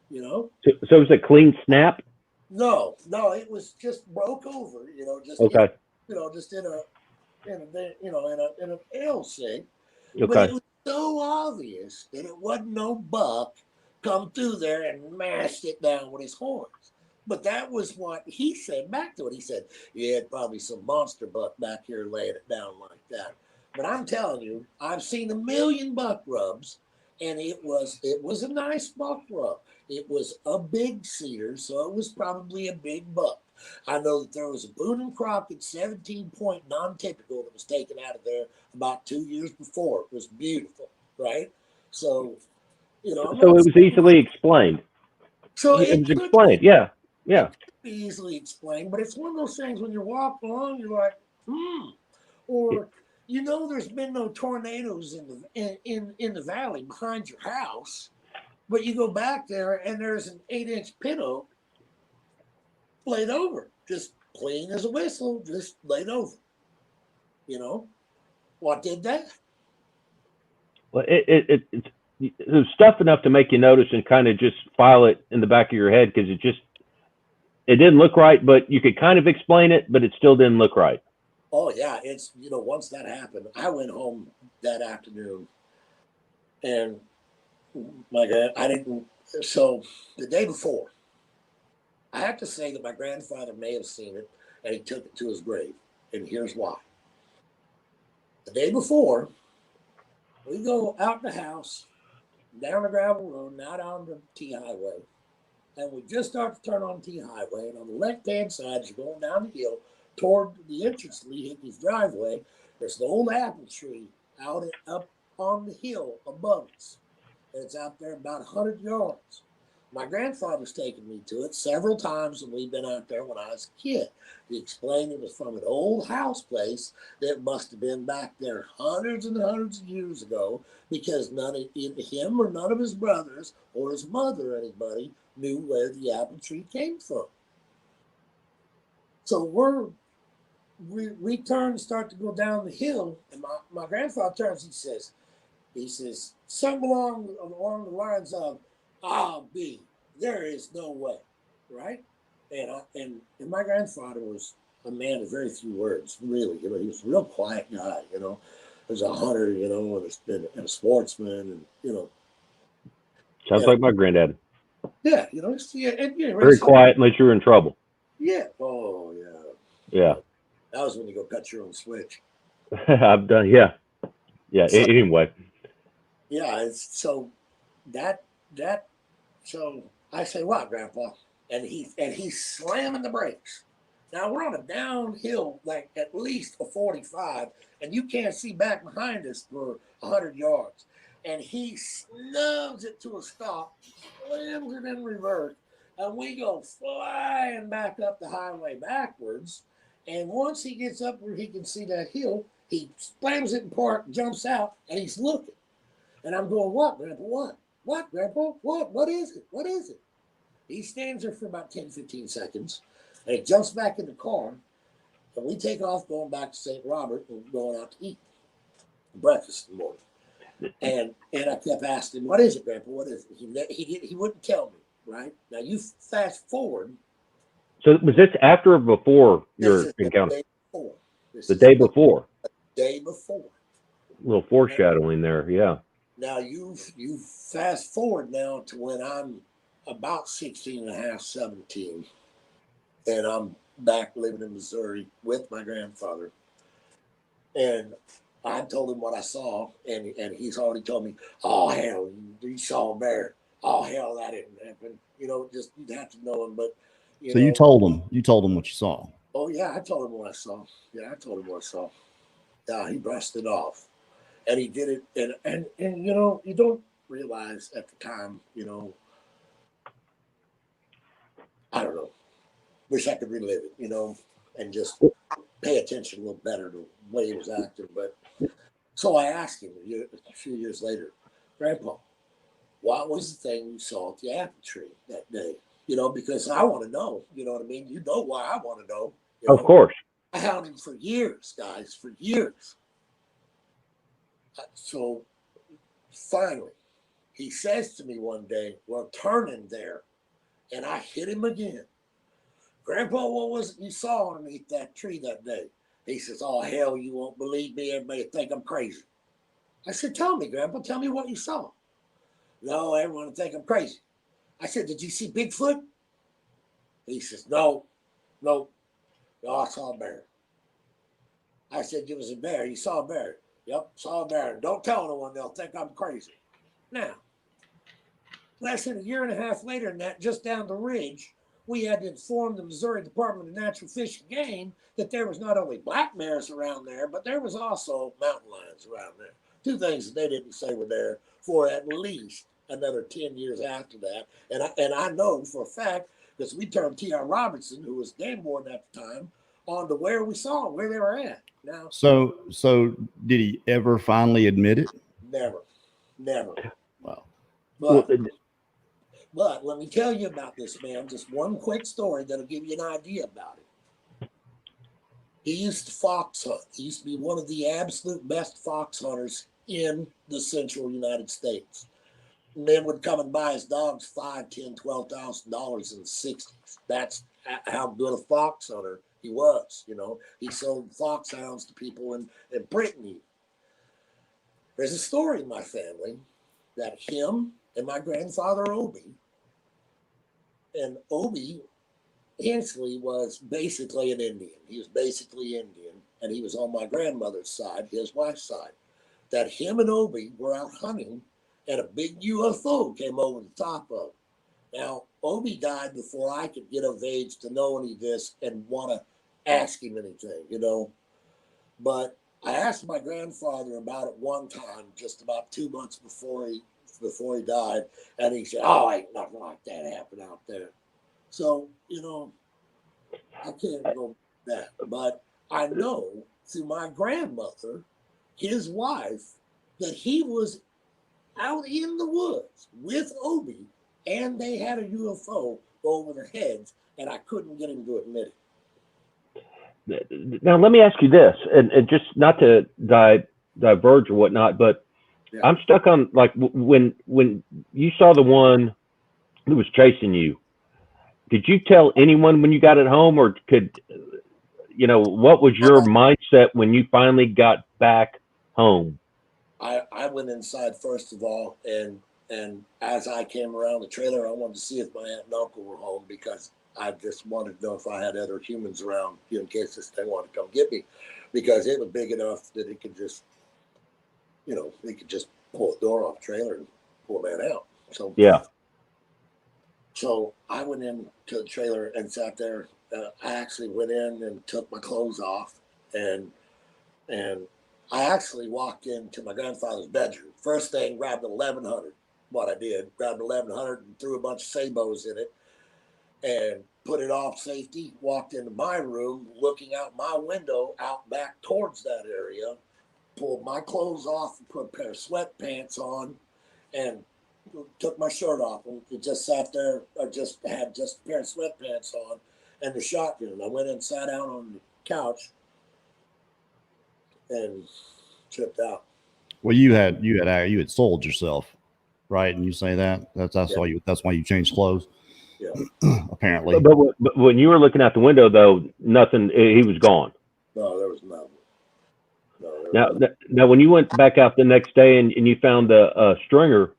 you know. So it was a clean snap? No, it was just broke over, you know, just Okay. just in a in an L shape. But Okay. it was so obvious that it wasn't no buck come through there and mashed it down with his horns. But that was what he said back to it. He said, "Yeah, probably some monster buck back here laying it down like that." But I'm telling you, I've seen a million buck rubs, and it was a nice buck rub. It was a big cedar, so it was probably a big buck. I know that there was a Boone and Crockett 17-point non-typical that was taken out of there about 2 years before. It was beautiful, right? So, I'm So not it was easily explained. so It it was could explained. Yeah. Yeah. be easily explained, but it's one of those things when you're walking along, you're like, or there's been no tornadoes in the valley behind your house, but you go back there and there's an 8-inch pin oak laid over, just clean as a whistle, just laid over. What did that? Well, it was stuff enough to make you notice and kind of just file it in the back of your head because it didn't look right, but you could kind of explain it, but it still didn't look right. Oh yeah, it's once that happened, I went home that afternoon, and my God, I didn't. So the day before, I have to say that my grandfather may have seen it, and he took it to his grave, and here's why. The day before, we go out the house, down the gravel road, not on the T highway, and we just start to turn on T highway, and on the left-hand side, as you're going down the hill toward the entrance to Lee Hickey's driveway, there's an old apple tree up on the hill above us. And it's out there about 100 yards. My grandfather's taken me to it several times when we've been out there when I was a kid. He explained it was from an old house place that must have been back there hundreds and hundreds of years ago because none of him or none of his brothers or his mother or anybody knew where the apple tree came from. So we turn and start to go down the hill, and my grandfather turns and he says, something along the lines of, B, there is no way, right? And my grandfather was a man of very few words, really. He was a real quiet guy, There's a hunter, and a sportsman, and Sounds like my granddad. Yeah, Very quiet unless you're in trouble. Yeah. Oh, yeah. Yeah. That was when you go cut your own switch. I've done. Yeah. Yeah. So, anyway. Yeah. So I say, "What, Grandpa?" And he's slamming the brakes. Now we're on a downhill, like at least a 45, and you can't see back behind us for 100 yards. And he snubs it to a stop, slams it in reverse, and we go flying back up the highway backwards. And once he gets up where he can see that hill, he slams it in park, jumps out, and he's looking. And I'm going, "What, Grandpa? What? What, Grandpa? What? What is it? What is it?" He stands there for about 10, 15 seconds, and he jumps back in the car, and we take off going back to St. Robert and going out to eat breakfast in the morning. And I kept asking him, "What is it, Grandpa? What is it?" He wouldn't tell me, right? Now, you fast forward. So was this after or before your encounter? The day before. The day before. A little foreshadowing there, yeah. Now, you fast forward now to when I'm about 16 and a half, 17, and I'm back living in Missouri with my grandfather. And I told him what I saw, and he's already told me, "Oh, hell, you saw a bear. Oh, hell, that didn't happen." Just you'd have to know him. But, you told him what you saw. Oh, yeah, I told him what I saw. Yeah, I told him what I saw. Yeah, he brushed it off. And he did it, and you don't realize at the time, I don't know. Wish I could relive it, and just pay attention a little better to the way he was acting. But so I asked him a few years later, "Grandpa, what was the thing you saw at the apple tree that day?" Because I want to know. You know what I mean? You know why I want to know. Of course. I hounded him for years, guys, for years. So finally, he says to me one day, we're turning there, and I hit him again. Grandpa, what was it you saw underneath that tree that day? He says, oh, hell, you won't believe me. Everybody think I'm crazy. I said, tell me, Grandpa, tell me what you saw. No, everyone will think I'm crazy. I said, did you see Bigfoot? He says, no, I saw a bear. I said, it was a bear. You saw a bear. Yep, saw a bear. Don't tell anyone, they'll think I'm crazy. Now, less than a year and a half later than that, just down the ridge, we had to inform the Missouri Department of Natural Fish and Game that there was not only black bears around there, but there was also mountain lions around there. Two things that they didn't say were there for at least another 10 years after that. And I know for a fact, because we turned T.R. Robertson, who was game warden at the time, on to where we saw them, where they were at. Now, So did he ever finally admit it? never. Wow. But let me tell you about this man. Just one quick story that'll give you an idea about it. He used to fox hunt. He used to be one of the absolute best fox hunters in the central United States. Men would come and buy his dogs $5,000, $10,000, $12,000 in the 60s. That's how good a fox hunter he was. You know, he sold foxhounds to people in Brittany. There's a story in my family that him and my grandfather Obie, and Obie Hensley was basically an Indian. He was basically Indian, and he was on my grandmother's side, his wife's side. That him and Obie were out hunting, and a big UFO came over the top of him. Now, Obie died before I could get of age to know any of this and want to ask him anything, you know. But I asked my grandfather about it one time, just about 2 months before he died, and he said, oh, ain't nothing like that happened out there. So, you know, I can't go that. But I know through my grandmother, his wife, that he was out in the woods with Obie, and they had a UFO go over their heads, and I couldn't get him to admit Now, let me ask you this, and just not to diverge or whatnot, but yeah. I'm stuck on, like, when you saw the one who was chasing you, did you tell anyone when you got it home, or what was your mindset when you finally got back home? I went inside first of all, and as I came around the trailer, I wanted to see if my aunt and uncle were home, because I just wanted to know if I had other humans around in case this thing wanted to come get me, because it was big enough that it could just, pull a door off the trailer and pull a man out. So yeah. So I went into the trailer and sat there. I actually went in and took my clothes off, and I actually walked into my grandfather's bedroom. First thing, grabbed an 1100. What I did, grabbed an 1100 and threw a bunch of sabos in it, and put it off safety. Walked into my room, looking out my window out back towards that area. Pulled my clothes off and put a pair of sweatpants on, and took my shirt off and just sat there. I just had just a pair of sweatpants on and the shotgun. I went and sat down on the couch and tripped out. Well, you had sold yourself, right? And you say that's yeah. That's why you changed clothes. Yeah. Apparently. But when you were looking out the window, though, nothing. He was gone. No, there was nothing. Now, when you went back out the next day and you found a stringer,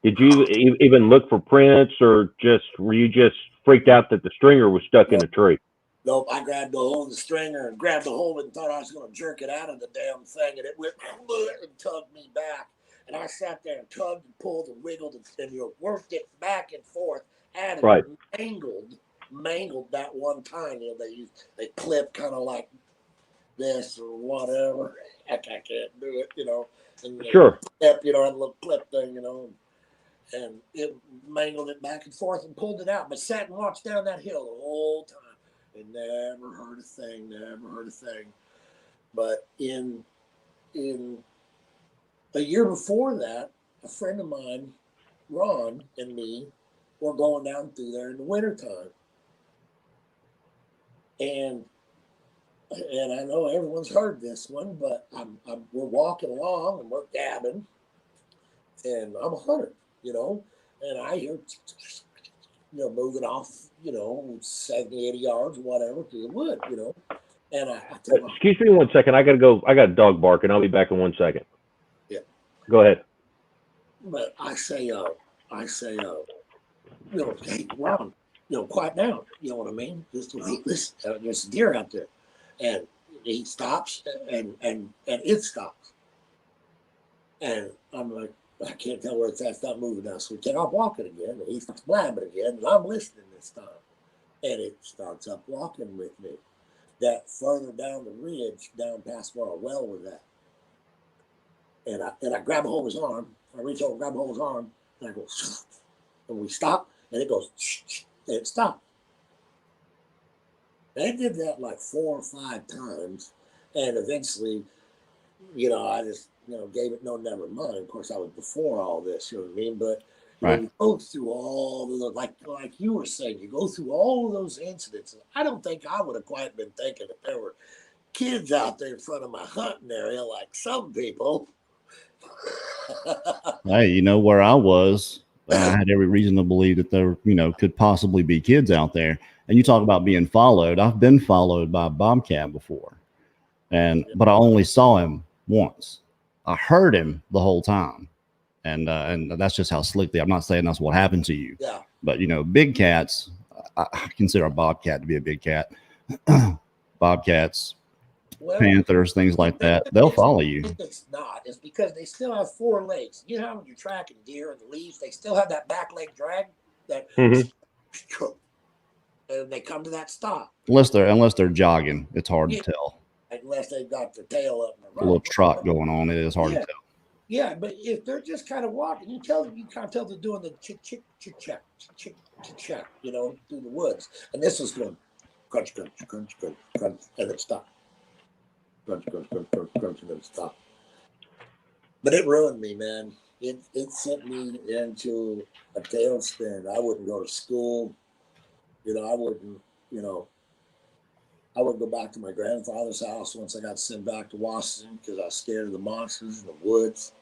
did you even look for prints, or were you just freaked out that the stringer was stuck in a tree? Nope, I grabbed a hold of the stringer and grabbed a hold of it and thought I was going to jerk it out of the damn thing, and it went and tugged me back. And I sat there and tugged and pulled and wiggled and worked it back and forth, and it right. mangled that one time. They clip kind of like this or whatever. I can't do it, And sure. Clip, a little clip thing, and it mangled it back and forth and pulled it out, but sat and watched down that hill the whole time and never heard a thing. But in a year before that, a friend of mine, Ron, and me were going down through there in the wintertime. And and I know everyone's heard this one, but we're walking along and we're gabbing, and I'm a hunter, and I hear, moving off, 70, 80 yards, whatever, to the wood, and I tell my, Excuse me 1 second. I gotta go. I got a dog barking. I'll be back in 1 second. Yeah. Go ahead. but I say, hey, Ron, quiet down. You know what I mean? Just listen. There's a deer out there, and he stops, and it stops, and I'm like, I can't tell where it's at. It's not moving now, so we take off walking again, and he starts blabbing again, and I'm listening this time, and it starts up walking with me. That further down the ridge, down past where our well was at, and I grab a hold of his arm. I reach over, grab a hold of his arm, and I go, and we stop, and it goes, and it stopped. And I did that like 4 or 5 times, and eventually, I just, gave it no never mind. Of course, I was before all this, you know what I mean? But you go through all of the, like you were saying, you go through all of those incidents. I don't think I would have quite been thinking if there were kids out there in front of my hunting area like some people. Hey, where I was, I had every reason to believe that there, could possibly be kids out there. And you talk about being followed. I've been followed by a bobcat before, but I only saw him once. I heard him the whole time, and that's just how slick they are. I'm not saying that's what happened to you, but big cats. I consider a bobcat to be a big cat. Bobcats, panthers, things like that. They'll follow you. It's not. It's because they still have 4 legs. You know how when you're tracking deer in the leaves, they still have that back leg drag. That, and they come to that stop. Unless they're jogging, it's hard to tell. Unless they've got their tail up in a little trot going on, it is hard to tell. Yeah, but if they're just kind of walking, you can't tell they're doing the chick chick chick chick chick chick chick, through the woods. And this was going crunch crunch crunch crunch crunch, and it stopped. Crunch crunch crunch crunch crunch, and it stopped. But it ruined me, man. It sent me into a tailspin. I wouldn't go to school. I wouldn't. I would go back to my grandfather's house once I got sent back to Washington because I was scared of the monsters in the woods.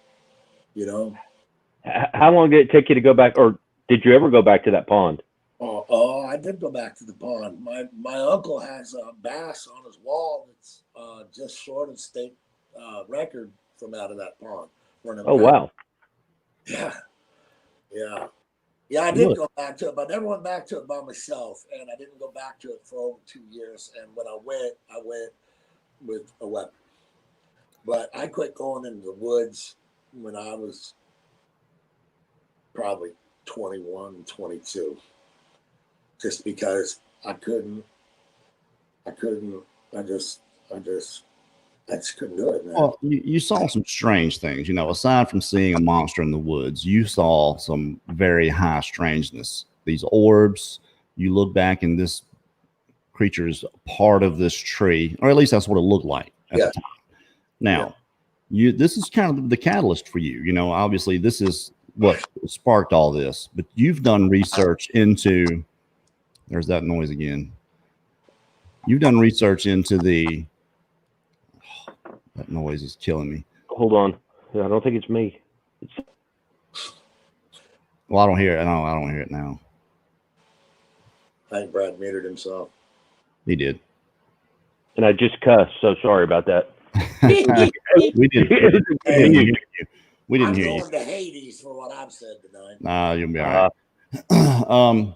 How long did it take you to go back, or did you ever go back to that pond? Oh, I did go back to the pond. My uncle has a bass on his wall that's just short of state record from out of that pond. Oh, wow. Yeah. Yeah, I did go back to it, but I never went back to it by myself, and I didn't go back to it for over 2 years. And when I went with a weapon. But I quit going into the woods when I was probably 21, 22, just because I just couldn't do it, man. Well, you saw some strange things, aside from seeing a monster in the woods, you saw some very high strangeness. These orbs, you look back and this creature is part of this tree, or at least that's what it looked like at the time. Now, this is kind of the catalyst for you. Obviously this is what sparked all this, but you've done research into, there's that noise again. You've done research into that noise is killing me. Hold on. I don't think it's me. Well, I don't hear it. No, I don't hear it now. I think Brad muted himself. He did. And I just cussed, so sorry about that. We didn't hear you. We didn't hear you. I'm going to Hades for what I've said tonight. Nah, you'll be all right.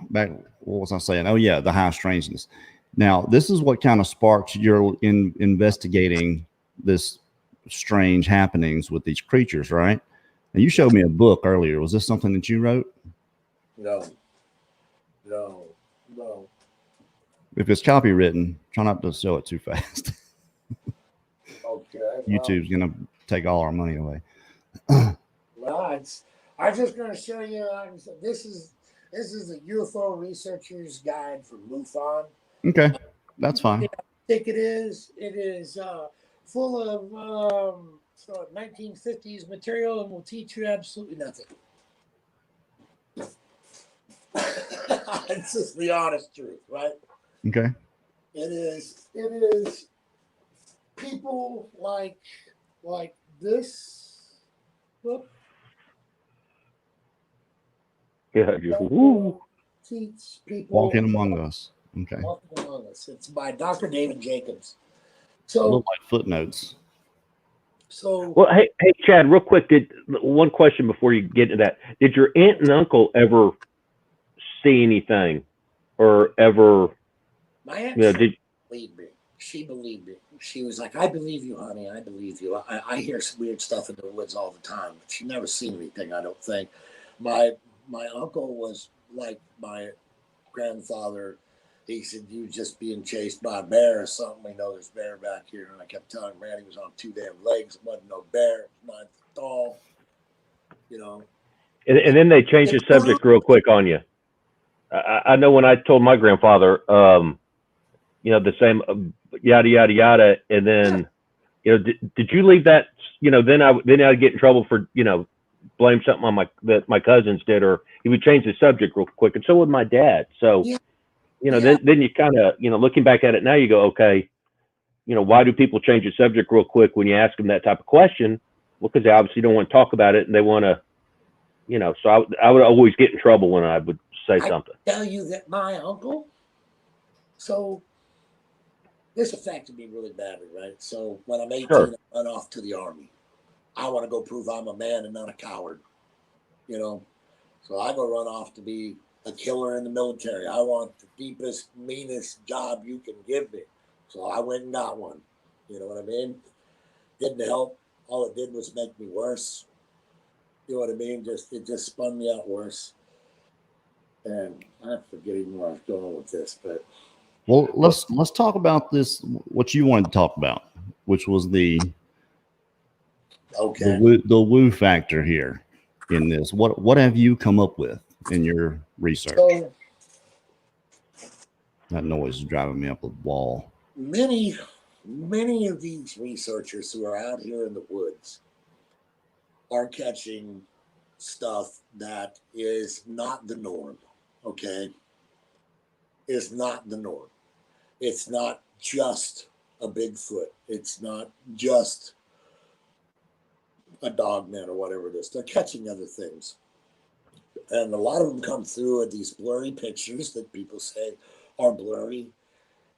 Back, what was I saying? Oh, yeah, the high strangeness. Now, this is what kind of sparked your investigating this strange happenings with these creatures, right? And you showed me a book earlier. Was this something that you wrote? No. If it's copywritten, try not to show it too fast. Okay. YouTube's going to take all our money away. I'm just going to show you. This is the UFO Researcher's Guide for MUFON. Okay, that's fine. I think it is full of 1950s material and will teach you absolutely nothing. It's just the honest truth, right? Okay. It is people like this. Look, Yeah. Woo. teach people Walking among us. Okay. walking among us. It's by Dr. David Jacobs. A little So, like footnotes. Well, hey, Chad, real quick. One question before you get into that? Did your aunt and uncle ever see anything, or ever? my aunt Did believed me. She believed me. She was like, "I believe you, honey. I believe you. I hear some weird stuff in the woods all the time." But she never seen anything. I don't think. My uncle was like my grandfather. He said, "You just being chased by a bear or something. We know there's bear back here." And I kept telling him, "Man, he was on 2 damn legs. It wasn't no bear. 9 feet tall. You know." and then they changed the subject real quick on you. I know when I told my grandfather, the same yada yada yada, and then did you leave that? Then I'd get in trouble for blame something on that my cousins did, or he would change the subject real quick, and so would my dad. So then you kind of looking back at it now, you go, okay, why do people change the subject real quick when you ask them that type of question? Well, because they obviously don't want to talk about it, and they want to, So I would always get in trouble when I would say something. Tell you that my uncle. So this affected me really badly, right? So when I'm 18, Sure. I run off to the army. I want to go prove I'm a man and not a coward, So I go run off to be a killer in the military. I want the deepest, meanest job you can give me. So I went and got one. You know what I mean? Didn't help. All it did was make me worse. You know what I mean? It just spun me out worse. And I'm forgetting where I was going with this, but Well, let's talk about this. What you wanted to talk about, which was the woo factor here in this. What have you come up with in your research? So, that noise is driving me up the wall. Many of these researchers who are out here in the woods are catching stuff that is not the norm. Okay, is not the norm. It's not just a Bigfoot. It's not just a dogman or whatever it is. They're catching other things. And a lot of them come through at these blurry pictures that people say are blurry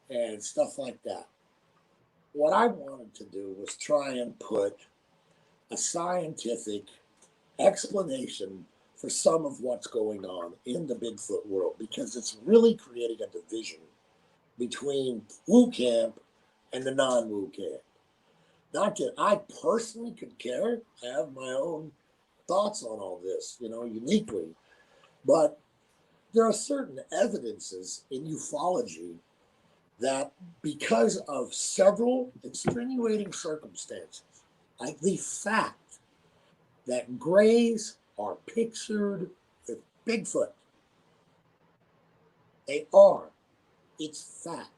and stuff like that. What I wanted to do was try and put a scientific explanation for some of what's going on in the Bigfoot world, because it's really creating a division between woo camp and the non-woo camp. Not that I personally could care. I have my own thoughts on all this, uniquely. But there are certain evidences in ufology that, because of several extenuating circumstances, like the fact that grays are pictured with Bigfoot, they are. It's fact.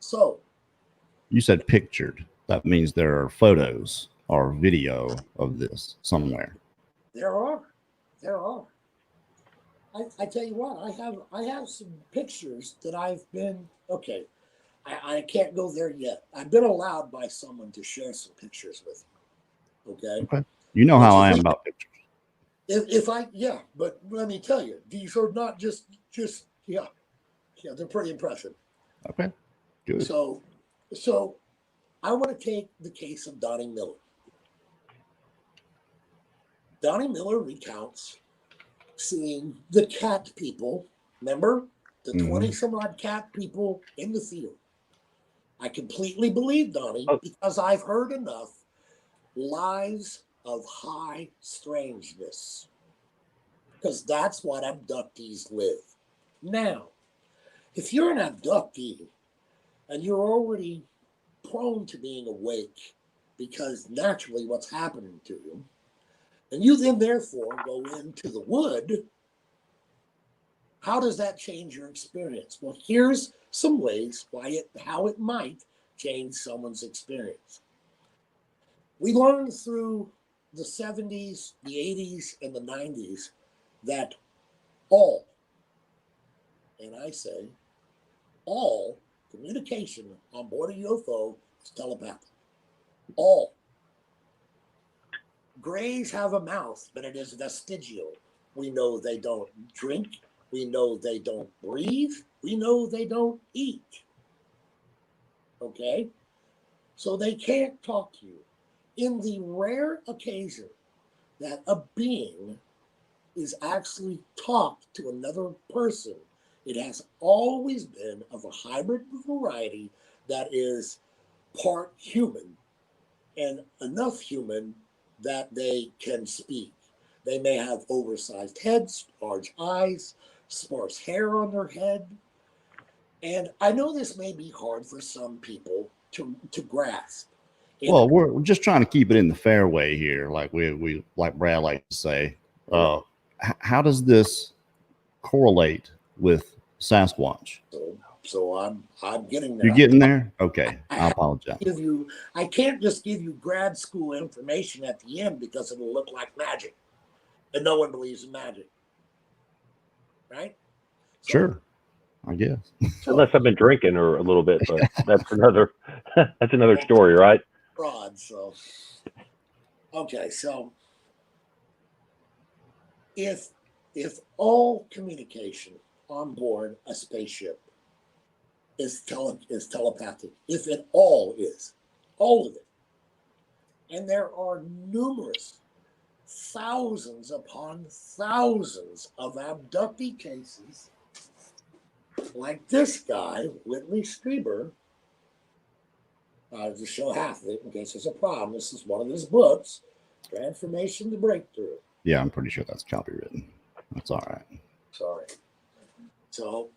So, you said pictured. That means there are photos or video of this somewhere. There are. I tell you what, I have some pictures that I've been okay. I can't go there yet. I've been allowed by someone to share some pictures with you. Okay. You know how I am about pictures. But let me tell you, these are not just they're pretty impressive. Okay, good. So I want to take the case of Donnie Miller. Donnie Miller recounts seeing the cat people. Remember the 20 some odd cat people in the field. I completely believe Donnie because I've heard enough lies of high strangeness, because that's what abductees live. Now, if you're an abductee and you're already prone to being awake because naturally what's happening to you, and you then therefore go into the wood, how does that change your experience? Well, here's some ways how it might change someone's experience. We learned through the 70s, the 80s, and the 90s that all and I say, all communication on board a UFO is telepathic. All. Grays have a mouth, but it is vestigial. We know they don't drink. We know they don't breathe. We know they don't eat. Okay? So they can't talk to you. In the rare occasion that a being is actually talked to another person, it has always been of a hybrid variety that is part human and enough human that they can speak. They may have oversized heads, large eyes, sparse hair on their head. And I know this may be hard for some people to grasp. Well, we're just trying to keep it in the fairway here, like we like Brad likes to say. How does this correlate with Sasquatch? So I'm getting there. You're getting there? Okay. I apologize. I can't just give you grad school information at the end because it'll look like magic. And no one believes in magic. Right? So, sure. I guess. Unless I've been drinking or a little bit, but that's another story, right? Broad, so okay, so if all communication on board a spaceship is telepathic, if it all is, all of it, and there are numerous thousands upon thousands of abductee cases like this guy, Whitley Strieber. I'll just show half of it in case there's a problem. This is one of his books, Transformation to Breakthrough. Yeah, I'm pretty sure that's copywritten. That's all right. Sorry. So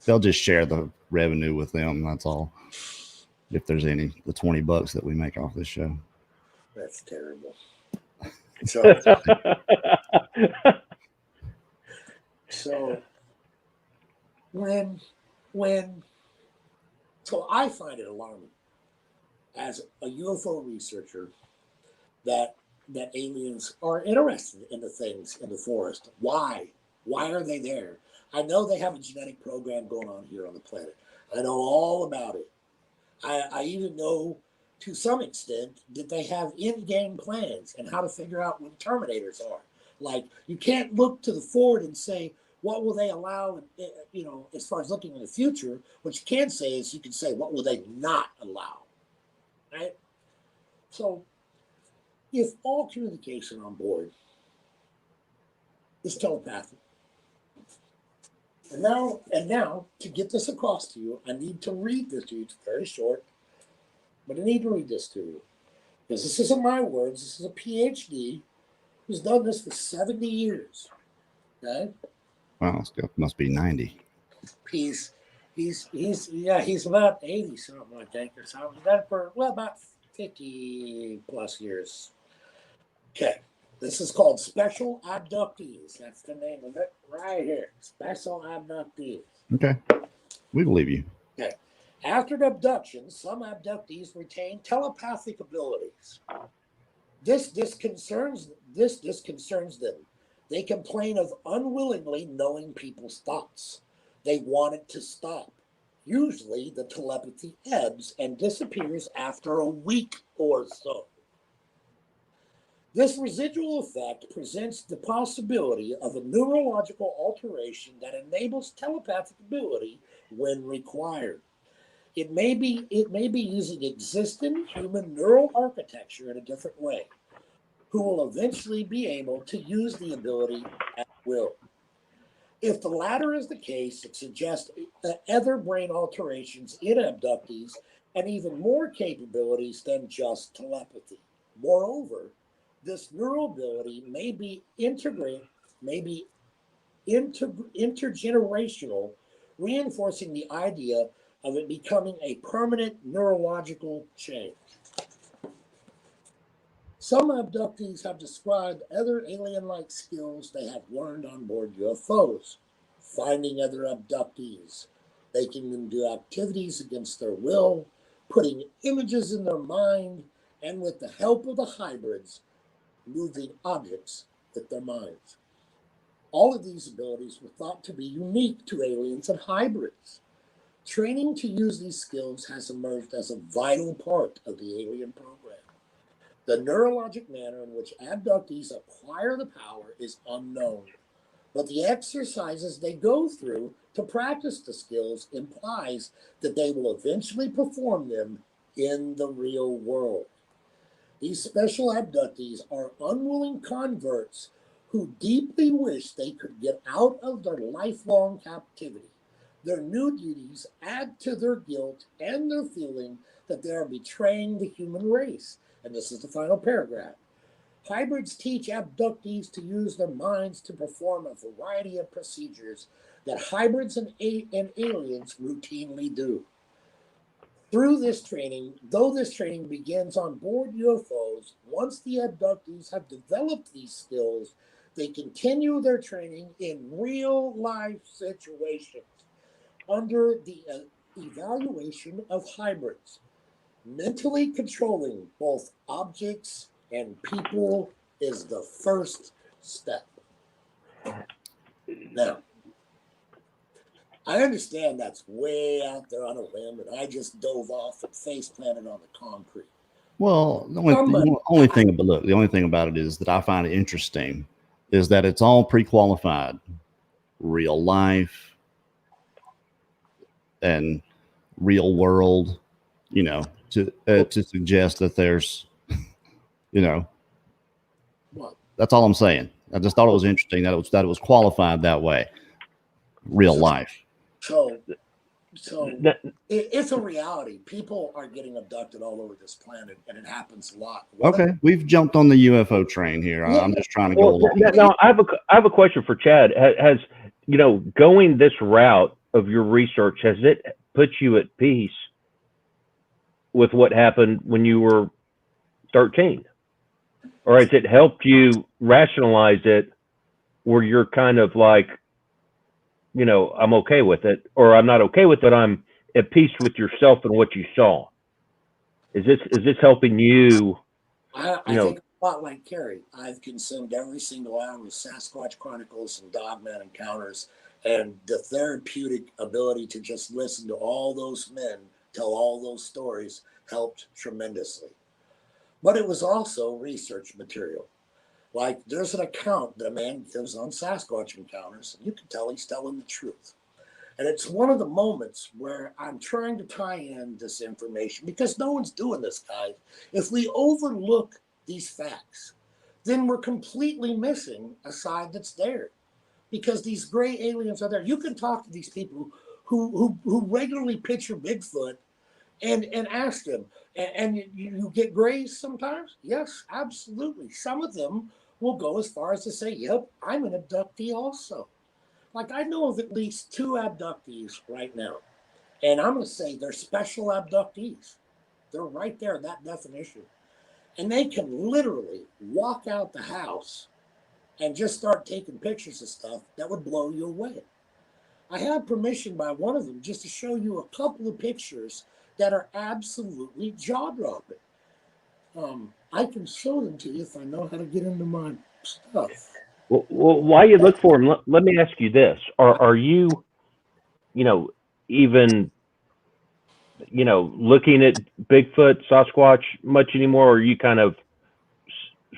they'll just share the revenue with them. That's all. If there's any, the $20 that we make off this show. That's terrible. So so I find it alarming as a UFO researcher that aliens are interested in the things in the forest. Why? Why are they there? I know they have a genetic program going on here on the planet. I know all about it. I even know to some extent that they have in-game plans and how to figure out what Terminators are. Like, you can't look to the forward and say, what will they allow, as far as looking in the future? What you can say is you can say, what will they not allow, right? So if all communication on board is telepathic, and now to get this across to you, I need to read this to you. It's very short, but I need to read this to you. Because this isn't my words. This is a PhD who's done this for 70 years, okay? Wow, Skip must be 90. He's about 80 something, I think, or something. He's done it for about 50 plus years. Okay, this is called Special Abductees. That's the name of it right here. Special Abductees. Okay, we believe you. Okay, after an abduction, some abductees retain telepathic abilities. This disconcerts them. They complain of unwillingly knowing people's thoughts. They want it to stop. Usually, the telepathy ebbs and disappears after a week or so. This residual effect presents the possibility of a neurological alteration that enables telepathic ability when required. It may be using existing human neural architecture in a different way, who will eventually be able to use the ability at will. If the latter is the case, it suggests other brain alterations in abductees and even more capabilities than just telepathy. Moreover, this neural ability may be intergenerational, reinforcing the idea of it becoming a permanent neurological change. Some abductees have described other alien-like skills they have learned on board UFOs, finding other abductees, making them do activities against their will, putting images in their mind, and with the help of the hybrids, moving objects with their minds. All of these abilities were thought to be unique to aliens and hybrids. Training to use these skills has emerged as a vital part of the alien program. The neurologic manner in which abductees acquire the power is unknown, but the exercises they go through to practice the skills implies that they will eventually perform them in the real world. These special abductees are unwilling converts who deeply wish they could get out of their lifelong captivity. Their new duties add to their guilt and their feeling that they are betraying the human race. And this is the final paragraph. Hybrids teach abductees to use their minds to perform a variety of procedures that hybrids and aliens routinely do. Though this training begins on board UFOs, once the abductees have developed these skills, they continue their training in real life situations under the evaluation of hybrids. Mentally controlling both objects and people is the first step. Now, I understand that's way out there on a limb, and I just dove off and face planted on the concrete. Well, the only thing about it is that I find it interesting is that it's all pre-qualified, real life and real world, to suggest that there's, that's all I'm saying. I just thought it was interesting that it was qualified that way, real life. So it's a reality. People are getting abducted all over this planet, and it happens a lot. Okay, we've jumped on the UFO train here. Yeah. I'm just trying to go along. Now, I have a question for Chad. Has going this route of your research, has it put you at peace with what happened when you were 13, or has it helped you rationalize it, where you're kind of like, I'm okay with it, or I'm not okay with it. I'm at peace with yourself and what you saw. Is this helping you? I think a lot like Kerry. I've consumed every single hour of Sasquatch Chronicles and Dogman Encounters, and the therapeutic ability to just listen to all those men tell all those stories helped tremendously. But it was also research material. Like, there's an account that a man gives on Sasquatch encounters, and you can tell he's telling the truth. And it's one of the moments where I'm trying to tie in this information, because no one's doing this, guys. If we overlook these facts, then we're completely missing a side that's there. Because these gray aliens are there. You can talk to these people who regularly picture Bigfoot and ask them, and you get grays sometimes? Yes, absolutely. Some of them will go as far as to say, yep, I'm an abductee also. Like, I know of at least 2 abductees right now. And I'm going to say they're special abductees. They're right there in that definition. And they can literally walk out the house and just start taking pictures of stuff that would blow you away. I have permission by one of them just to show you a couple of pictures that are absolutely jaw-dropping. I can show them to you if I know how to get into my stuff. Well, while you look for them, let me ask you this: Are you, even, looking at Bigfoot, Sasquatch much anymore? Or are you kind of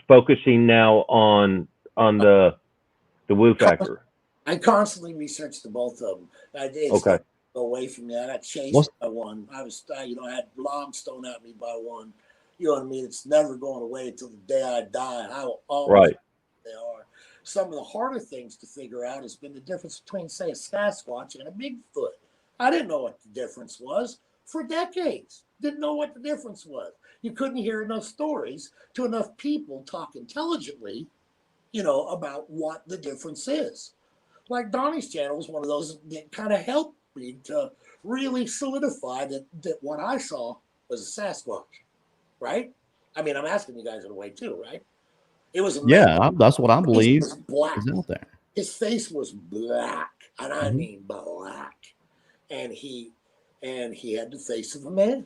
focusing now on the woo factor? I constantly research the both of them. It's okay. Go away from me. I got chased by one. I had logs thrown at me by one. You know what I mean? It's never going away until the day I die. I will always they are. Some of the harder things to figure out has been the difference between, say, a Sasquatch and a Bigfoot. I didn't know what the difference was for decades. Didn't know what the difference was. You couldn't hear enough stories to enough people talk intelligently, about what the difference is. Like Donnie's channel was one of those that kind of helped me to really solidify that what I saw was a Sasquatch, right? I mean, I'm asking you guys in a way too, right? It was that's what I believe. His face was black. Is out there. His face was black, and I mean black. And he had the face of a man.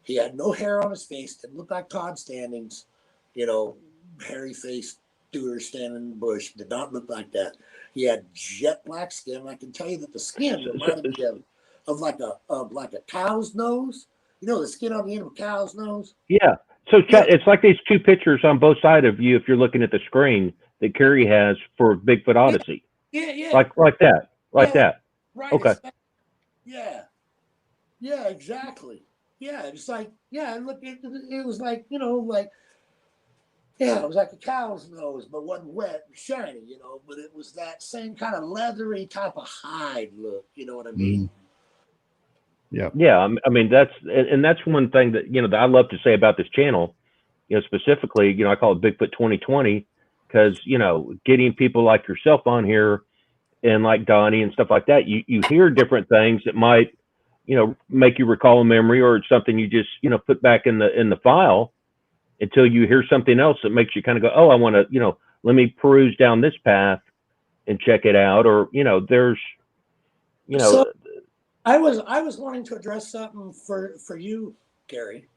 He had no hair on his face. Didn't look like Todd Standings, hairy faced dude standing in the bush. Did not look like that. He had jet black skin. And I can tell you that the skin reminded me of like a cow's nose. You know, the skin on the end of a cow's nose. Yeah. So Chad, it's like these two pictures on both sides of you if you're looking at the screen that Kerry has for Bigfoot Odyssey. Yeah. Like that. Like that. Right. Okay. Yeah, exactly. Yeah, it's like, look, it was like, you know, like, yeah, it was like a cow's nose, but wasn't wet and shiny, you know, but it was that same kind of leathery type of hide look, you know what I mean? Yeah. Yeah. I mean, that's one thing that, you know, that I love to say about this channel, you know, specifically, you know, I call it Bigfoot 2020 because, you know, getting people like yourself on here and like Donnie and stuff like that, you hear different things that might, you know, make you recall a memory, or it's something you just, you know, put back in the file until you hear something else that makes you kind of go, oh, I want to, you know, let me peruse down this path and check it out. Or, you know, there's, you know. So I was wanting to address something for you, Gary.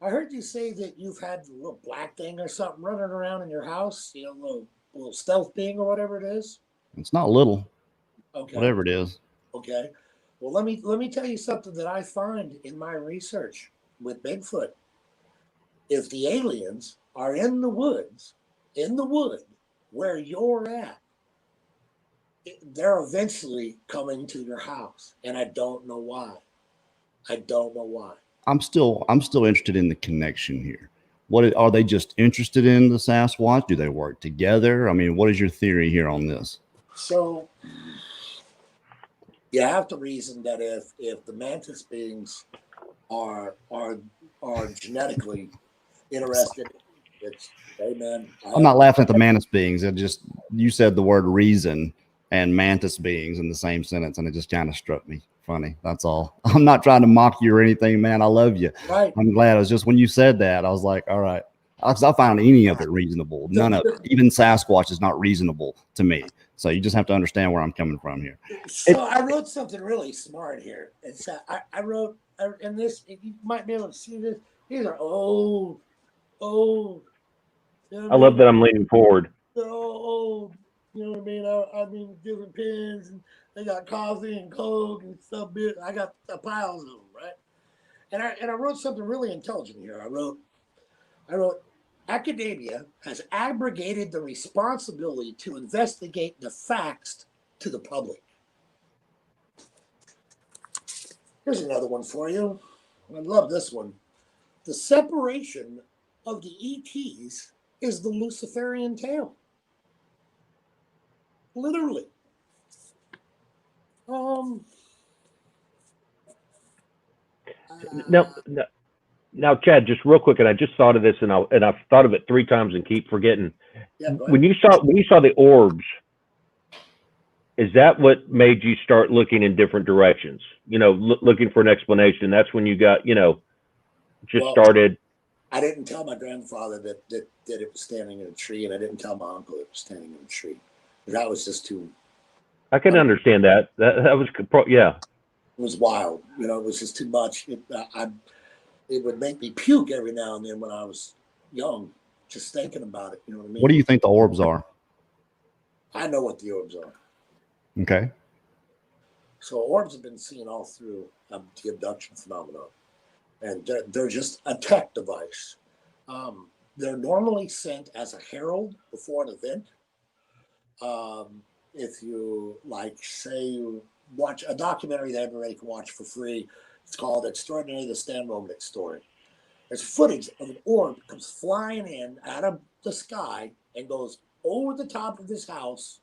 I heard you say that you've had a little black thing or something running around in your house, you know, little stealth being or whatever it is. It's not little. Okay. Whatever it is. Okay. Well, let me tell you something that I find in my research with Bigfoot. If the aliens are in the wood where you're at, they're eventually coming to your house, and I don't know why. I'm still interested in the connection here. What are they just interested in the Sasquatch? Do they work together? I mean, what is your theory here on this? So you have to reason that if the mantis beings are genetically interested, it's amen. I'm not laughing at the mantis beings. It just, you said the word reason and mantis beings in the same sentence, and it just kind of struck me funny. That's all. I'm not trying to mock you or anything, man. I love you. Right. I'm glad. It was just when you said that, I was like, all right. I found any of it reasonable. None of it. Even Sasquatch is not reasonable to me. So you just have to understand where I'm coming from here. So I wrote something really smart here. It's I wrote, and this, you might be able to see this. These are old. You know I love that I'm leaning forward. They're all old. You know what I mean? I mean, different pens, and they got coffee and Coke and stuff. I got piles of them, right? And I wrote something really intelligent here. I wrote, academia has abrogated the responsibility to investigate the facts to the public. Here's another one for you. I love this one. The separation of the ETs is the Luciferian tale. Literally. Now, Chad, just real quick, and I just thought of this, and I've thought of it 3 times and keep forgetting. Yeah, when you saw the orbs, is that what made you start looking in different directions? You know, looking for an explanation. That's when you got, you know, started. I didn't tell my grandfather that it was standing in a tree, and I didn't tell my uncle it was standing in a tree. That was just too. I can understand that. That was, yeah. It was wild. You know, it was just too much. It would make me puke every now and then when I was young, just thinking about it. You know what I mean? What do you think the orbs are? I know what the orbs are. Okay. So orbs have been seen all through the abduction phenomenon, and they're just a tech device. They're normally sent as a herald before an event. If you say you watch a documentary that everybody can watch for free, it's called Extraordinary the Stan Romanek Story. There's footage of an orb that comes flying in out of the sky and goes over the top of his house,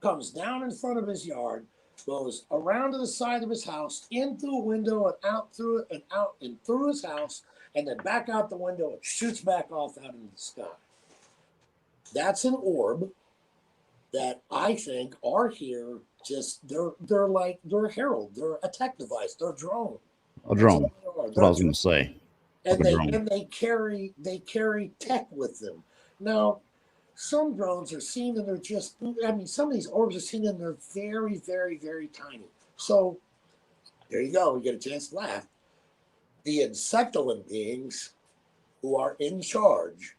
comes down in front of his yard, goes around to the side of his house, in through a window and out through it and out and through his house, and then back out the window and shoots back off out into the sky. That's an orb that I think are here. Just they're herald. They're a tech device. They're a drone. A drone. That's what I was going to say. And they carry tech with them. Now, some drones are seen and they're just. I mean, some of these orbs are seen and they're very, very, very tiny. So there you go. We get a chance to laugh. The insectoid beings who are in charge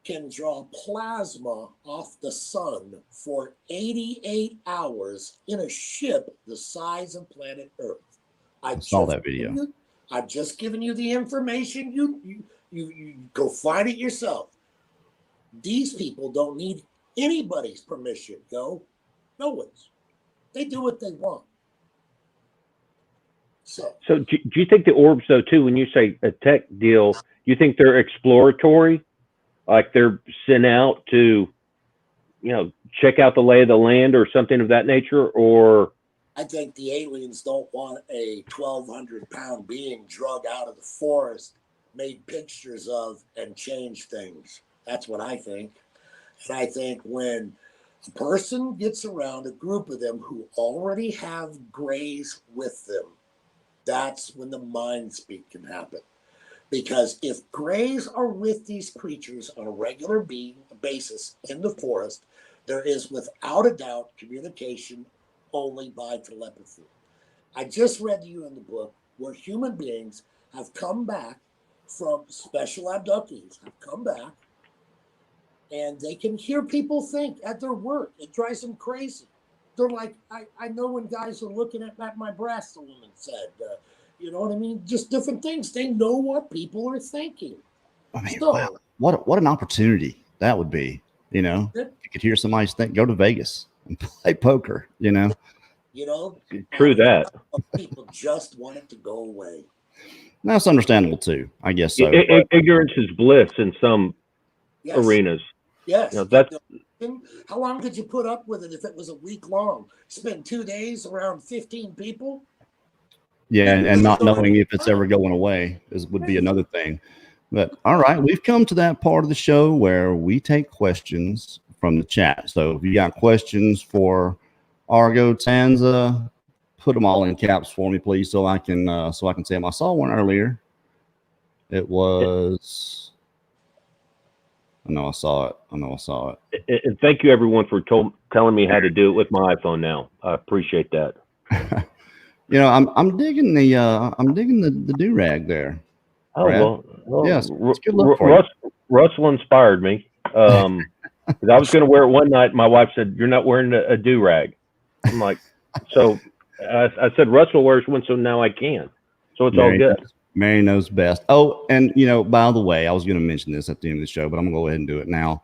can draw plasma off the sun for 88 hours in a ship the size of planet Earth. I saw that video. I've just given you the information. You go find it yourself. These people don't need anybody's permission, no one's. They do what they want. So do you think the orbs, though, too, when you say a tech deal, do you think they're exploratory? Like they're sent out to, check out the lay of the land or something of that nature? Or I think the aliens don't want a 1,200-pound being drug out of the forest, made pictures of, and change things. That's what I think. And I think when a person gets around a group of them who already have grays with them, that's when the mind speak can happen. Because if grays are with these creatures on a regular basis in the forest, there is without a doubt communication only by telepathy. I just read to you in the book where human beings have come back from special abductees, have come back, and they can hear people think at their work. It drives them crazy. They're like, I know when guys are looking at my breasts, the woman said, you know what I mean? Just different things. They know what people are thinking. I mean, so, wow, what an opportunity that would be. You could hear somebody think, go to Vegas and play poker. True that. People just want it to go away. That's understandable too. I guess so. Ignorance is bliss in some arenas. Yes. That's. How long could you put up with it if it was a week long? Spend 2 days around 15 people? Yeah, and not knowing if it's ever going away would be another thing. But all right, we've come to that part of the show where we take questions from the chat. So if you got questions for Argotanza, put them all in caps for me, please, so I can say them. I saw one earlier. It was. I know I saw it. And thank you, everyone, for telling me how to do it with my iPhone now. I appreciate that. I'm digging the do-rag there. Oh, Brad. well, yes, it's good luck for you. Russell inspired me. 'Cause I was going to wear it one night. My wife said, "You're not wearing a do-rag." I'm like, so I said, Russell wears one, so now I can. So it's all good. Mary knows best. Oh, and by the way, I was going to mention this at the end of the show, but I'm going to go ahead and do it now.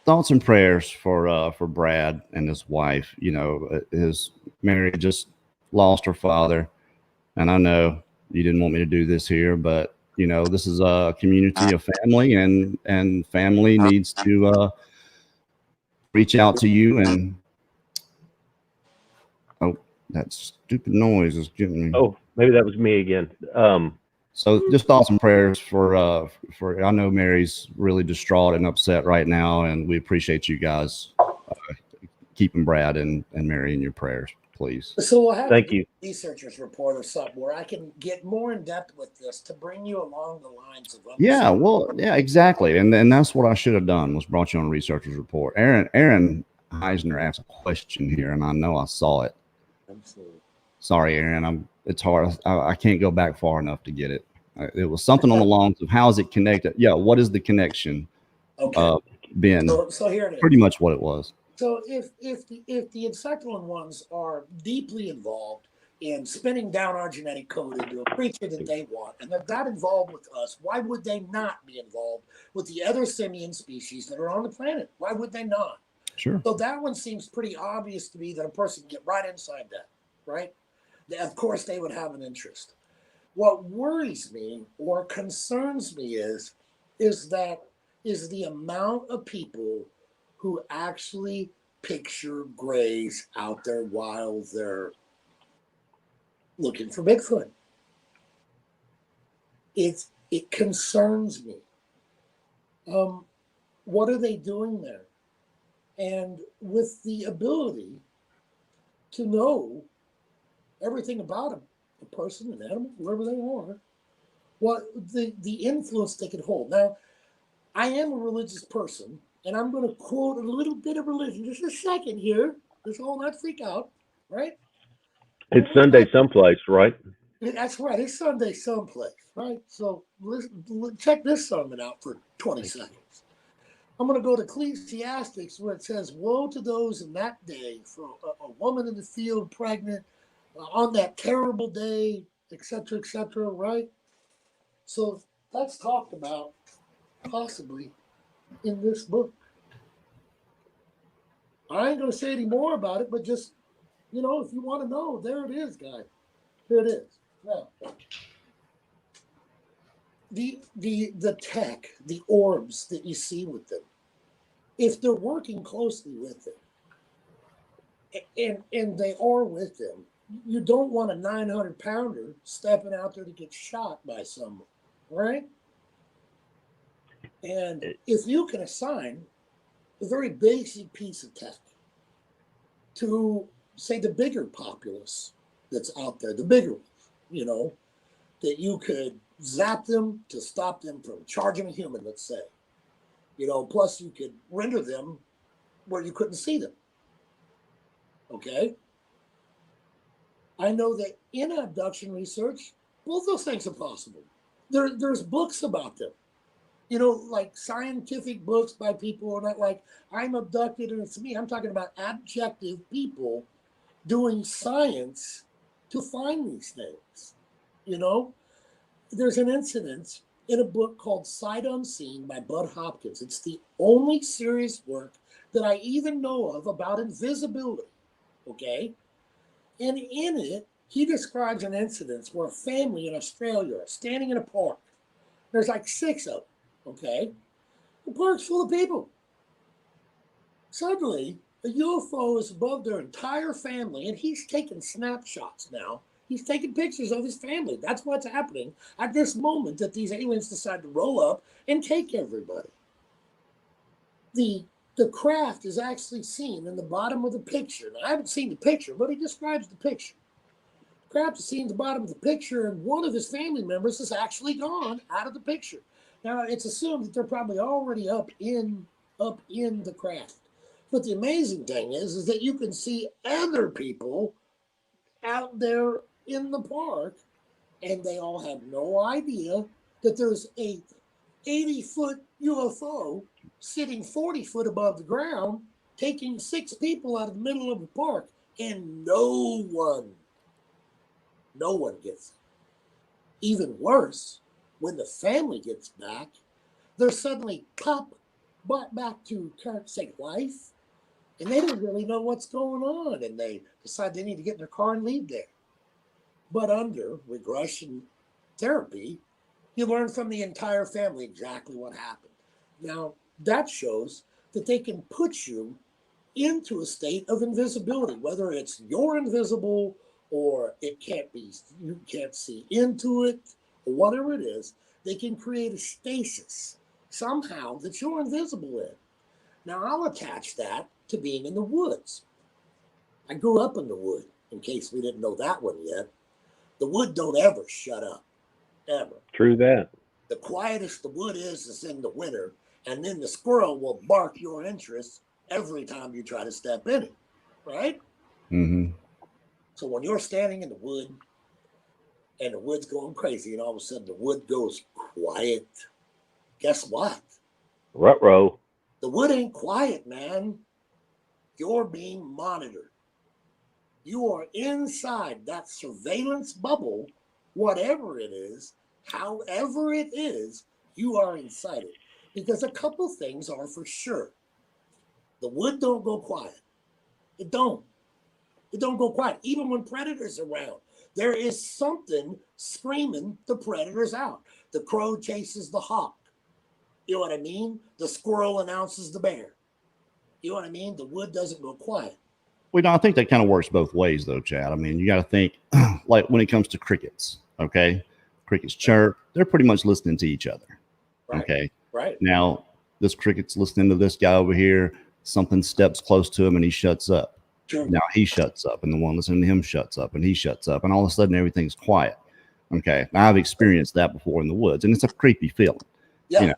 Thoughts and prayers for Brad and his wife. Mary just lost her father, and I know you didn't want me to do this here, but this is a community of family, and family needs to reach out to you. And oh, that stupid noise is getting me. Oh, maybe that was me again. So just thoughts and prayers for I know Mary's really distraught and upset right now, and we appreciate you guys keeping Brad and Mary in your prayers, please. So we'll have Thank you. Researcher's report or something where I can get more in depth with this to bring you along the lines of yeah, exactly. And that's what I should have done, was brought you on a researcher's report. Aaron Eisner asked a question here, and I know I saw it. Absolutely. Sorry, Aaron. It's hard. I can't go back far enough to get it. It was something on the lines of, how is it connected? Yeah, what is the connection? Okay. Ben. So here it is. Pretty much what it was. So if the insectoid ones are deeply involved in spinning down our genetic code into a creature that they want, and they're that involved with us, why would they not be involved with the other simian species that are on the planet? Why would they not? Sure. So that one seems pretty obvious to me, that a person can get right inside that, right? Of course, they would have an interest. What worries me or concerns me is the amount of people who actually picture grays out there while they're looking for Bigfoot. It concerns me. What are they doing there? And with the ability to know everything about a person, an animal, whoever they are, what the influence they could hold. Now, I am a religious person, and I'm going to quote a little bit of religion. Just a second here. Just all not freak out, right? It's Sunday someplace, right? That's right. It's Sunday someplace, right? So check this sermon out for 20 seconds. I'm going to go to Ecclesiastes where it says, woe to those in that day for a woman in the field pregnant on that terrible day, etc., right? So that's talked about possibly in this book. I ain't going to say any more about it, but just, if you want to know, there it is, guys. Here it is. Now, the tech, the orbs that you see with them, if they're working closely with them, and they are with them, you don't want a 900-pounder stepping out there to get shot by someone, right? And if you can assign a very basic piece of tech to, say, the bigger populace that's out there, the bigger ones, that you could zap them to stop them from charging a human, let's say. Plus you could render them where you couldn't see them. Okay? I know that in abduction research, both those things are possible. There's books about them. Like scientific books by people who are not like, I'm abducted and it's me. I'm talking about objective people doing science to find these things. There's an incident in a book called Sight Unseen by Bud Hopkins. It's the only serious work that I even know of about invisibility, okay? And in it, he describes an incident where a family in Australia are standing in a park. There's like 6 of them, okay? The park's full of people. Suddenly, a UFO is above their entire family, and he's taking snapshots now. He's taking pictures of his family. That's what's happening at this moment that these aliens decide to roll up and take everybody. The craft is actually seen in the bottom of the picture. Now, I haven't seen the picture, but he describes the picture. The craft is seen at the bottom of the picture, and one of his family members has actually gone out of the picture. Now, it's assumed that they're probably already up in the craft. But the amazing thing is that you can see other people out there in the park, and they all have no idea that there's a 80-foot UFO sitting 40 foot above the ground, taking 6 people out of the middle of the park, and no one gets it. Even worse, when the family gets back, they're suddenly brought back to current state life, and they don't really know what's going on, and they decide they need to get in their car and leave there. But under regression therapy, you learn from the entire family exactly what happened. Now, that shows that they can put you into a state of invisibility, whether it's you're invisible or it can't be, you can't see into it, or whatever it is. They can create a stasis somehow that you're invisible in. Now, I'll attach that to being in the woods. I grew up in the wood, in case we didn't know that one yet. The wood don't ever shut up, ever. True that. The quietest the wood is in the winter, and then the squirrel will bark your interest every time you try to step in it, right? Mm-hmm. So when you're standing in the wood, and the wood's going crazy, and all of a sudden the wood goes quiet, guess what? Ruh-roh. The wood ain't quiet, man. You're being monitored. You are inside that surveillance bubble, whatever it is, however it is, you are inside it. Because a couple things are for sure. The wood don't go quiet. It don't. It don't go quiet. Even when predators are around, there is something screaming the predators out. The crow chases the hawk. You know what I mean? The squirrel announces the bear. You know what I mean? The wood doesn't go quiet. Well, I think that kind of works both ways, though, Chad. I mean, you got to think, like when it comes to crickets, okay? Crickets chirp. They're pretty much listening to each other, Right. okay? Right. Now, this cricket's listening to this guy over here. Something steps close to him, and he shuts up. True. Now he shuts up, and the one listening to him shuts up, and he shuts up, and all of a sudden everything's quiet. Okay, now, I've experienced that before in the woods, and it's a creepy feeling. Yeah.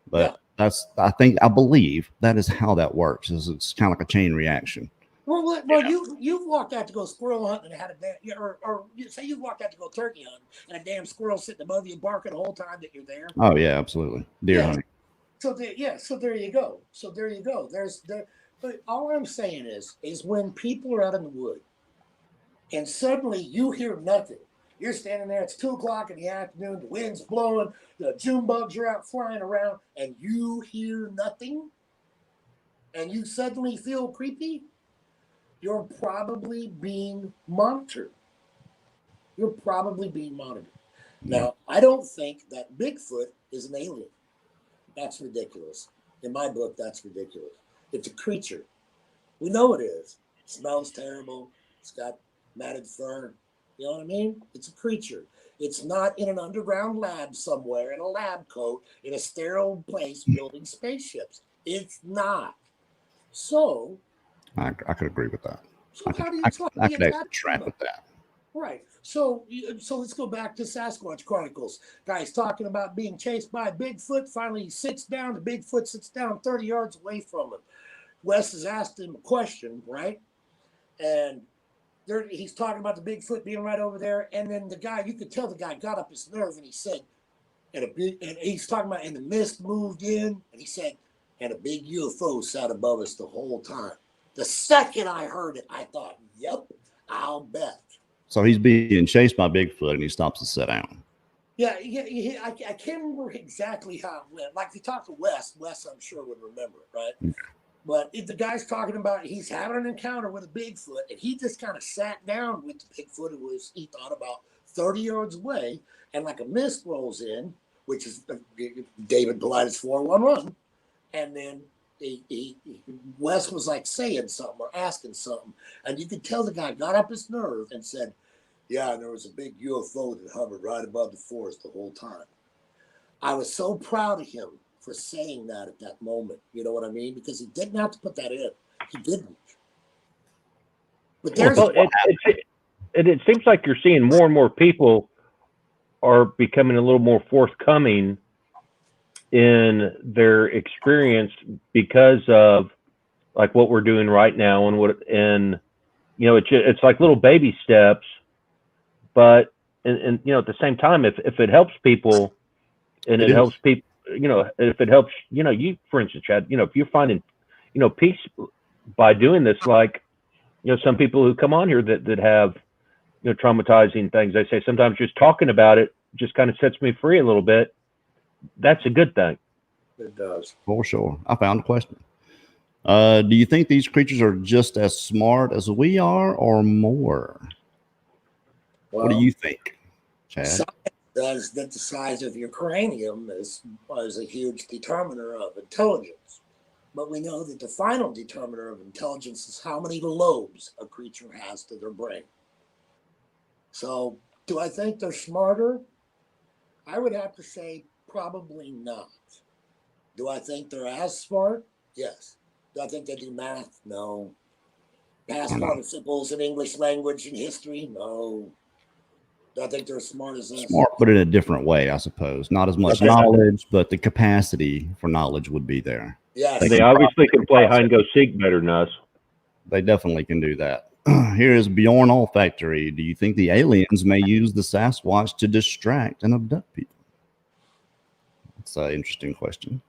But I believe that is how that works. It's kind of like a chain reaction. Well, you've walked out to go squirrel hunting and had a damn, or you say you walked out to go turkey hunting and a damn squirrel sitting above you barking the whole time that you're there. Oh yeah, absolutely. Deer hunting. So there you go. But all I'm saying is when people are out in the wood and suddenly you hear nothing. You're standing there, it's 2:00 in the afternoon, the wind's blowing, the June bugs are out flying around, and you hear nothing, and you suddenly feel creepy, you're probably being monitored. Now, I don't think that Bigfoot is an alien. That's ridiculous. In my book, that's ridiculous. It's a creature. We know it is. It smells terrible. It's got matted fur. You know what I mean? It's a creature. It's not in an underground lab somewhere in a lab coat in a sterile place building spaceships. It's not. So I could agree with that. So how do you I could actually track with that. Right. So let's go back to Sasquatch Chronicles. Guy's talking about being chased by Bigfoot. Finally, he sits down. The Bigfoot sits down 30 yards away from him. Wes has asked him a question, right? And he's talking about the Bigfoot being right over there. And then the guy, you could tell the guy got up his nerve and he said, and he's talking about, and the mist moved in. And he said, and a big UFO sat above us the whole time. The second I heard it, I thought, yep, I'll bet. So he's being chased by Bigfoot and he stops to sit down. Yeah, I can't remember exactly how it went. Like, if you talk to Wes, I'm sure would remember it, right? Okay. But if the guy's talking about he's having an encounter with a Bigfoot, and he just kind of sat down with the Bigfoot, who was, he thought, about 30 yards away, and like a mist rolls in, which is David Politis 411, and then Wes was like saying something or asking something, and you could tell the guy got up his nerve and said, yeah, and there was a big UFO that hovered right above the forest the whole time. I was so proud of him for saying that at that moment. You know what I mean? Because he didn't have to put that in. He didn't. But there's it seems like you're seeing more and more people are becoming a little more forthcoming in their experience because of like what we're doing right now and you know, it's like little baby steps, but and you know, at the same time, if it helps people and it helps people, you know, if it helps, you know, you, for instance, Chad, you know, if you're finding, you know, peace by doing this, like, you know, some people who come on here that have, you know, traumatizing things, they say sometimes just talking about it just kind of sets me free a little bit. That's a good thing. It does. For sure. I found a question. Do you think these creatures are just as smart as we are or more? Well, what do you think, Chad? Science does that the size of your cranium is a huge determiner of intelligence. But we know that the final determiner of intelligence is how many lobes a creature has to their brain. So do I think they're smarter? I would have to say probably not. Do I think they're as smart? Yes. Do I think they do math? No. Past participles in English language and history? No. Do I think they're as smart as us? Smart, but in a different way, I suppose. Not as much knowledge, but the capacity for knowledge would be there. Yes. They obviously can play hide and go seek better than us. They definitely can do that. Here is Bjorn Olfactory. Do you think the aliens may use the Sasquatch to distract and abduct people? That's an interesting question.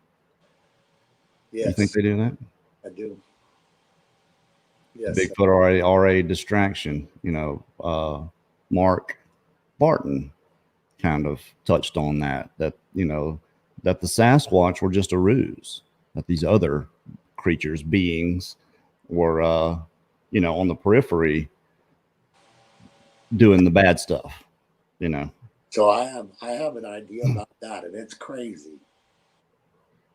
Yes. You think they do that? I do. Yes. Bigfoot are a distraction. You know, Mark Barton kind of touched on that, you know, that the Sasquatch were just a ruse, that these other creatures, beings were, you know, on the periphery doing the bad stuff, you know. So I have an idea about that, and it's crazy.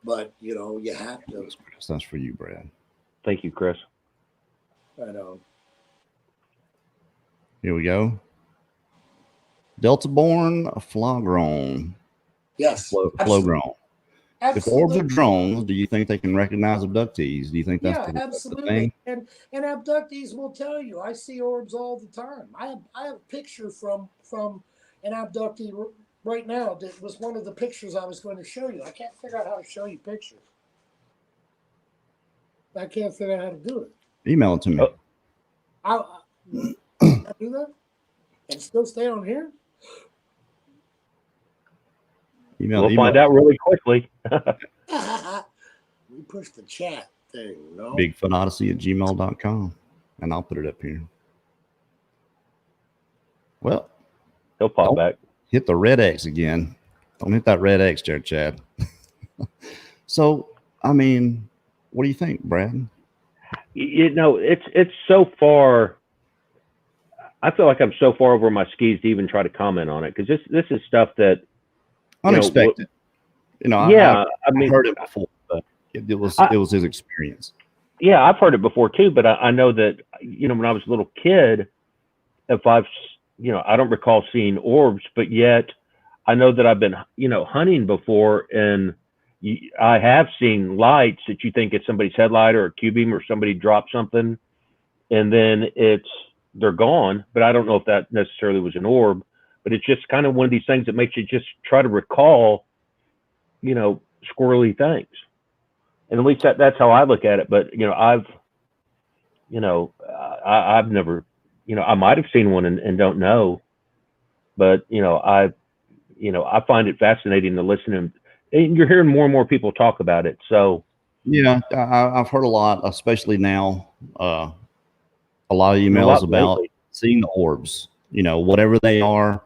But, you know, you have to. That's for you, Brad. Thank you, Chris. I know. Here we go. Delta-born Flogron. Yes. Flogron. If orbs are Absolutely. drones, do you think they can recognize abductees? Do you think that's absolutely. the thing? And abductees will tell you. I see orbs all the time. I have a picture from an abductee right now that was one of the pictures I was going to show you. I can't figure out how to show you pictures. I can't figure out how to do it. Email it to me. I do that and still stay on here. We'll find out really quickly. We push the chat thing, no? BigfootOdyssey@gmail.com, and I'll put it up here. Well, he'll pop back. Hit the red X again. Don't hit that red X there, Chad. So, I mean, what do you think, Brad? You know, it's so far. I feel like I'm so far over my skis to even try to comment on it, because this is stuff that unexpected. I mean, heard it before, but it was his experience. Yeah, I've heard it before too, but I know that when I was a little kid, if I don't recall seeing orbs, but yet I know that I've been hunting before, and I have seen lights that you think it's somebody's headlight or a Q-beam or somebody dropped something, and then they're gone. But I don't know if that necessarily was an orb, but it's just kind of one of these things that makes you just try to recall, squirrely things. And at least that's how I look at it. But I've never, I might have seen one and don't know, but I find it fascinating to listen to. And you're hearing more and more people talk about it. So, yeah, I've heard a lot, especially now, a lot of emails about seeing the orbs, whatever they are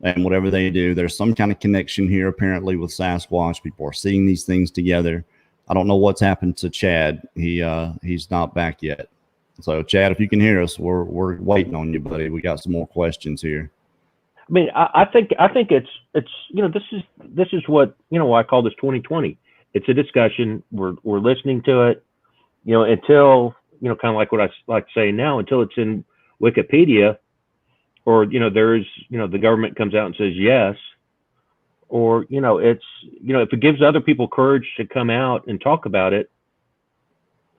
and whatever they do. There's some kind of connection here, apparently, with Sasquatch. People are seeing these things together. I don't know what's happened to Chad. He's not back yet. So, Chad, if you can hear us, we're waiting on you, buddy. We got some more questions here. I mean, I think it's this is what I call this 2020. It's a discussion. We're listening to it, until kind of like what I like saying now, until it's in Wikipedia, or there's the government comes out and says yes, or it's if it gives other people courage to come out and talk about it,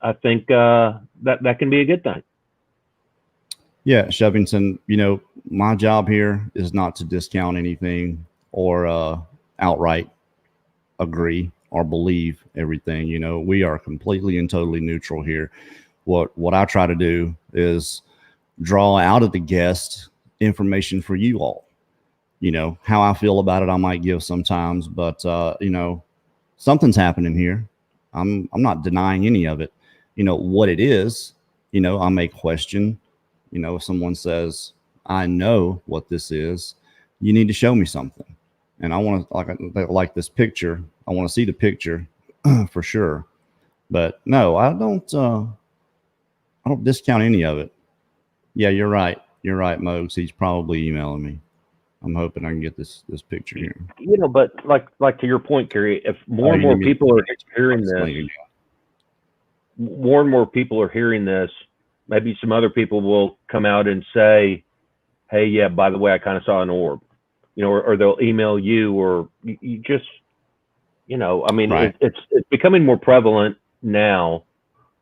I think that can be a good thing. Yeah, Shevington, my job here is not to discount anything or outright agree or believe everything. We are completely and totally neutral here. What I try to do is draw out of the guest information for you all. How I feel about it, I might give sometimes, but something's happening here. I'm not denying any of it. What it is, I may question. If someone says, I know what this is, you need to show me something. And I want to, like this picture, I want to see the picture for sure. But no, I don't discount any of it. Yeah, you're right. You're right, Mogs. He's probably emailing me. I'm hoping I can get this picture here. But like to your point, Kerry, if more and more people are hearing this, more and more people are hearing this, maybe some other people will come out and say, hey, yeah, by the way, I kind of saw an orb, or they'll email you, or you just, I mean, right. It's becoming more prevalent now,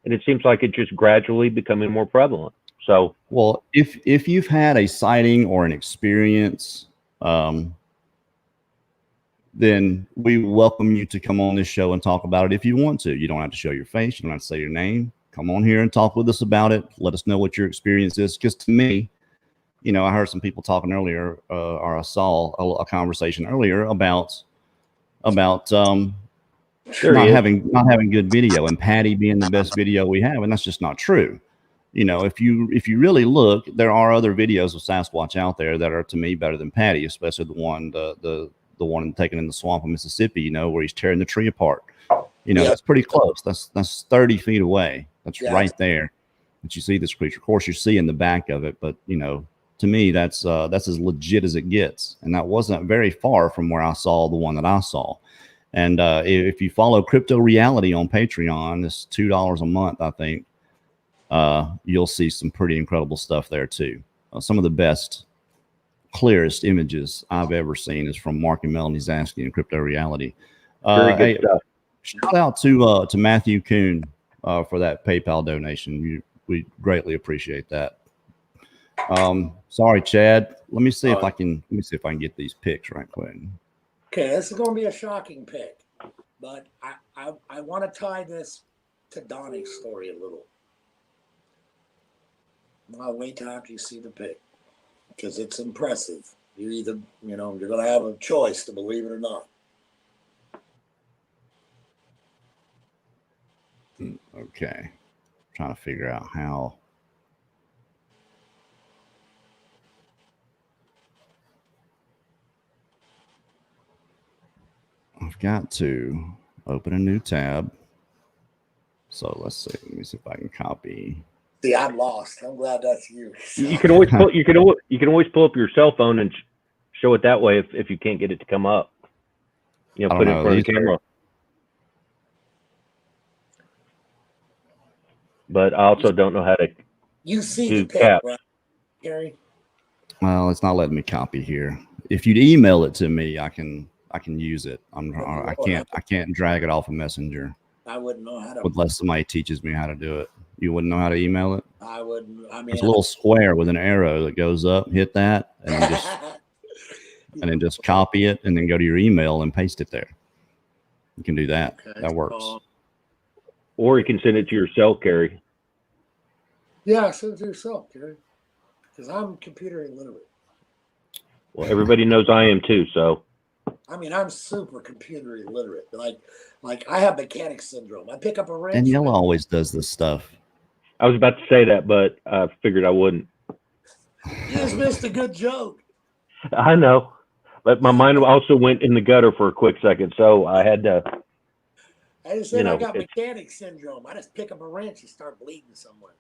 and it seems like it's just gradually becoming more prevalent. So, well, if you've had a sighting or an experience, then we welcome you to come on this show and talk about it if you want to. You don't have to show your face. You don't have to say your name. Come on here and talk with us about it. Let us know what your experience is. Because to me, I heard some people talking earlier, or I saw a conversation earlier about not having good video, and Patty being the best video we have, and that's just not true. If you really look, there are other videos of Sasquatch out there that are, to me, better than Patty, especially the one taken in the swamp of Mississippi. Where he's tearing the tree apart. That's pretty close. That's 30 feet away. That's right there that you see this creature. Of course, you're seeing the back of it, but to me, that's as legit as it gets. And that wasn't very far from where I saw the one that I saw. And if you follow Crypto Reality on Patreon, it's $2 a month, I think. You'll see some pretty incredible stuff there too. Some of the best, clearest images I've ever seen is from Mark and Melanie Zaski and Crypto Reality. Very good stuff. Shout out to Matthew Kuhn for that PayPal donation. We greatly appreciate that. Sorry, Chad. Let me see if I can get these pics right quick. Okay, this is going to be a shocking pic, but I want to tie this to Donnie's story a little. Well, wait till after you see the pic, because it's impressive. You either, you're going to have a choice to believe it or not. Okay. Trying to figure out how. I've got to open a new tab. So let's see. Let me see if I can copy. See, I'm lost. I'm glad that's you. You can always pull. You can always pull up your cell phone and show it that way if you can't get it to come up. You know, put it in front of the camera. But I also don't know how to. You see the pic, right, Kerry? Well, it's not letting me copy here. If you'd email it to me, I can use it. I can't drag it off a messenger. I wouldn't know how to. Unless somebody teaches me how to do it. You wouldn't know how to email it? I wouldn't. I mean, there's a little square with an arrow that goes up. Hit that, and then just copy it, and then go to your email and paste it there. You can do that. Okay, that works. Or you can send it to your cell, Kerry. Yeah, send it to yourself, Kerry. Because I'm computer illiterate. Well, everybody knows I am too. So. I mean, I'm super computer illiterate. Like I have mechanic syndrome. I pick up a wrench. Daniela always does this stuff. I was about to say that, but I figured I wouldn't. You just missed a good joke. I know, but my mind also went in the gutter for a quick second, so I had to. I just said I got mechanic syndrome. I just pick up a wrench and start bleeding somewhere.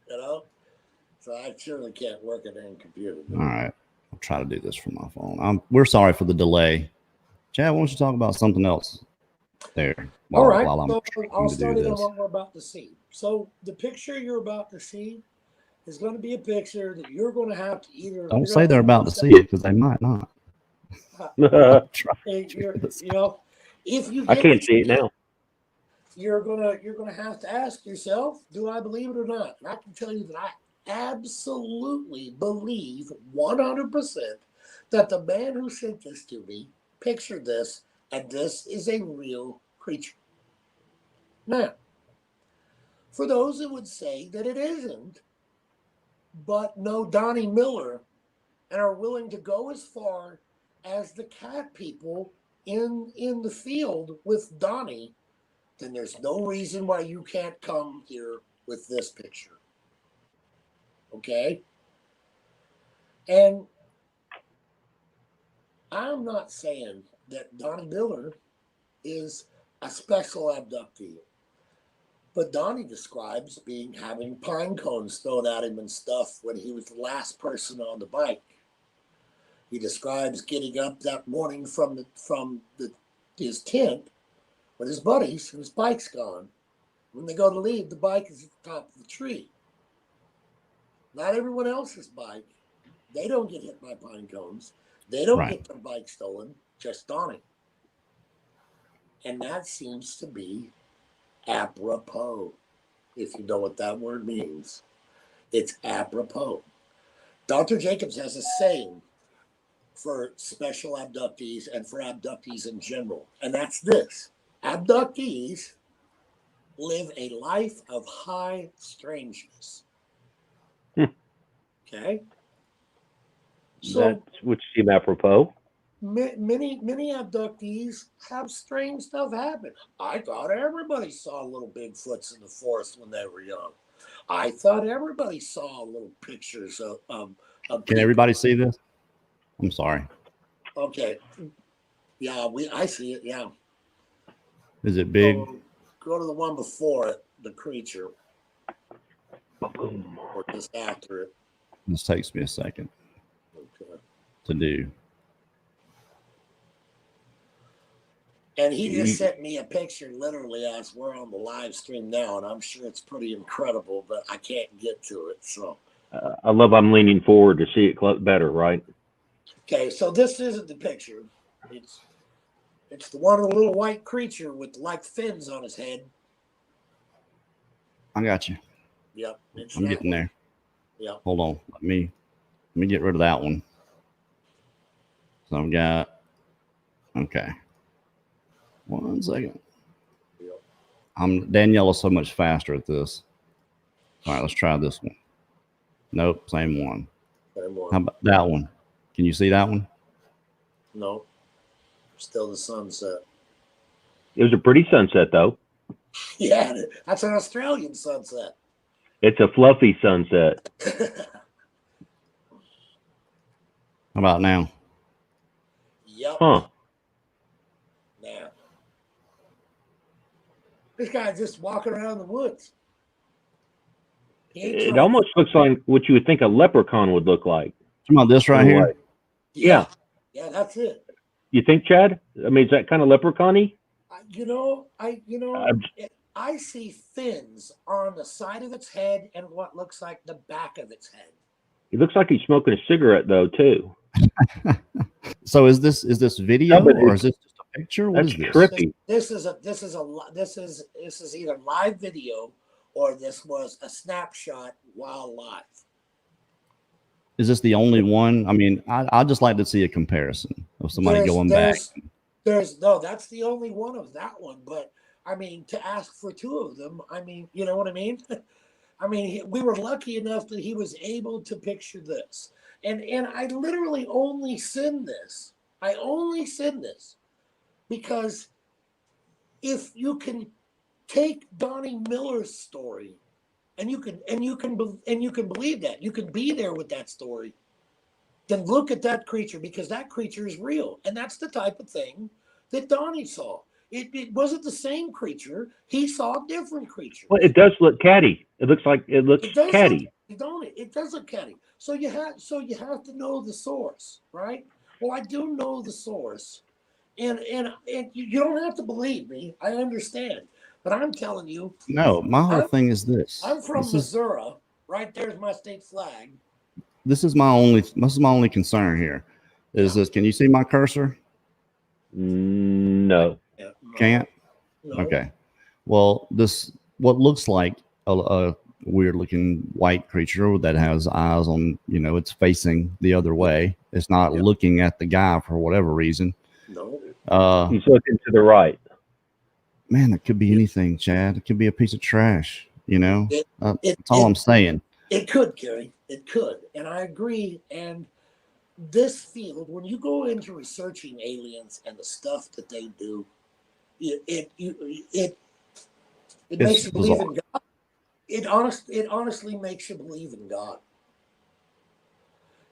So I surely can't work it in computer. All right, I'll try to do this from my phone. We're sorry for the delay. Chad, why don't you talk about something else there? All right, so I'll start it on what we're about to see. So the picture you're about to see is going to be a picture that you're going to have to either. Don't say they're about to see it because they might not. If you I can't see it now. You're gonna have to ask yourself, do I believe it or not? And I can tell you that I absolutely believe 100% that the man who sent this to me pictured this, and this is a real creature. Now, for those that would say that it isn't, but know Donnie Miller and are willing to go as far as the cat people in the field with Donnie, then there's no reason why you can't come here with this picture. Okay? And I'm not saying that Donnie Miller is a special abductee, but Donnie describes having pine cones thrown at him and stuff when he was the last person on the bike. He describes getting up that morning from his tent with his buddies, and his bike's gone. When they go to leave, the bike is at the top of the tree. Not everyone else's bike. They don't get hit by pine cones. They don't get their bike stolen, just Donnie. And that seems to be apropos, if you know what that word means. It's apropos. Dr. Jacobs has a saying for special abductees and for abductees in general, and that's this. Abductees live a life of high strangeness. Okay? So that would seem apropos. Many abductees have strange stuff happen. I thought everybody saw little Bigfoots in the forest when they were young. I thought everybody saw little pictures of Can everybody see this? I'm sorry. Okay. Yeah, I see it, yeah. Is it big? Go to the one before it, the creature. Or just after it. This takes me a second to do. And he just sent me a picture literally as we're on the live stream now, and I'm sure it's pretty incredible, but I can't get to it. So I love I'm leaning forward to see it better, right? Okay, so this isn't the picture. It's the one of the little white creature with like fins on his head. I got you. Yep. I'm getting there. Yep. Hold on. Let me get rid of that one. So I've got, okay. 1 second. Yep. Daniela's so much faster at this. All right, let's try this one. Nope, same one. Same one. How about that one? Can you see that one? No, still the sunset. It was a pretty sunset, though. Yeah, that's an Australian sunset. It's a fluffy sunset. How about now? Yep. Huh. Now, this guy's just walking around the woods. It almost looks like what you would think a leprechaun would look like. How about this right here? Yeah, that's it. You think, Chad? I mean, is that kind of leprechaun-y? I see fins on the side of its head and what looks like the back of its head. It looks like he's smoking a cigarette, though, too. So is this video or is this just a picture? What is this? Trippy. This is either live video or this was a snapshot while live. Is this the only one? I mean, I'd just like to see a comparison of somebody going back. That's the only one of that one. But I mean, to ask for two of them, I mean, you know what I mean? I mean, we were lucky enough that he was able to picture this. And I literally only send this. I only send this because if you can take Donnie Miller's story and you can believe that, you can be there with that story, then look at that creature, because that creature is real. And that's the type of thing that Donnie saw. It wasn't the same creature. He saw a different creature. Well, it does look catty. It looks catty. Don't it? It does look catty. So you have to know the source, right? Well, I do know the source, and you don't have to believe me. I understand, but I'm telling you. No, my whole thing is this. I'm from Missouri. Right there's my state flag. This is my only concern here. Is this? Can you see my cursor? No. Yeah, no. Can't. No. Okay. Well, this what looks like a weird looking white creature that has eyes on, it's facing the other way. It's not looking at the guy for whatever reason. No. He's looking to the right. Man, it could be anything, Chad. It could be a piece of trash, That's all I'm saying. It could, Kerry. It could. And I agree. And this field, when you go into researching aliens and the stuff that they do, it makes you believe in God. It honestly makes you believe in God.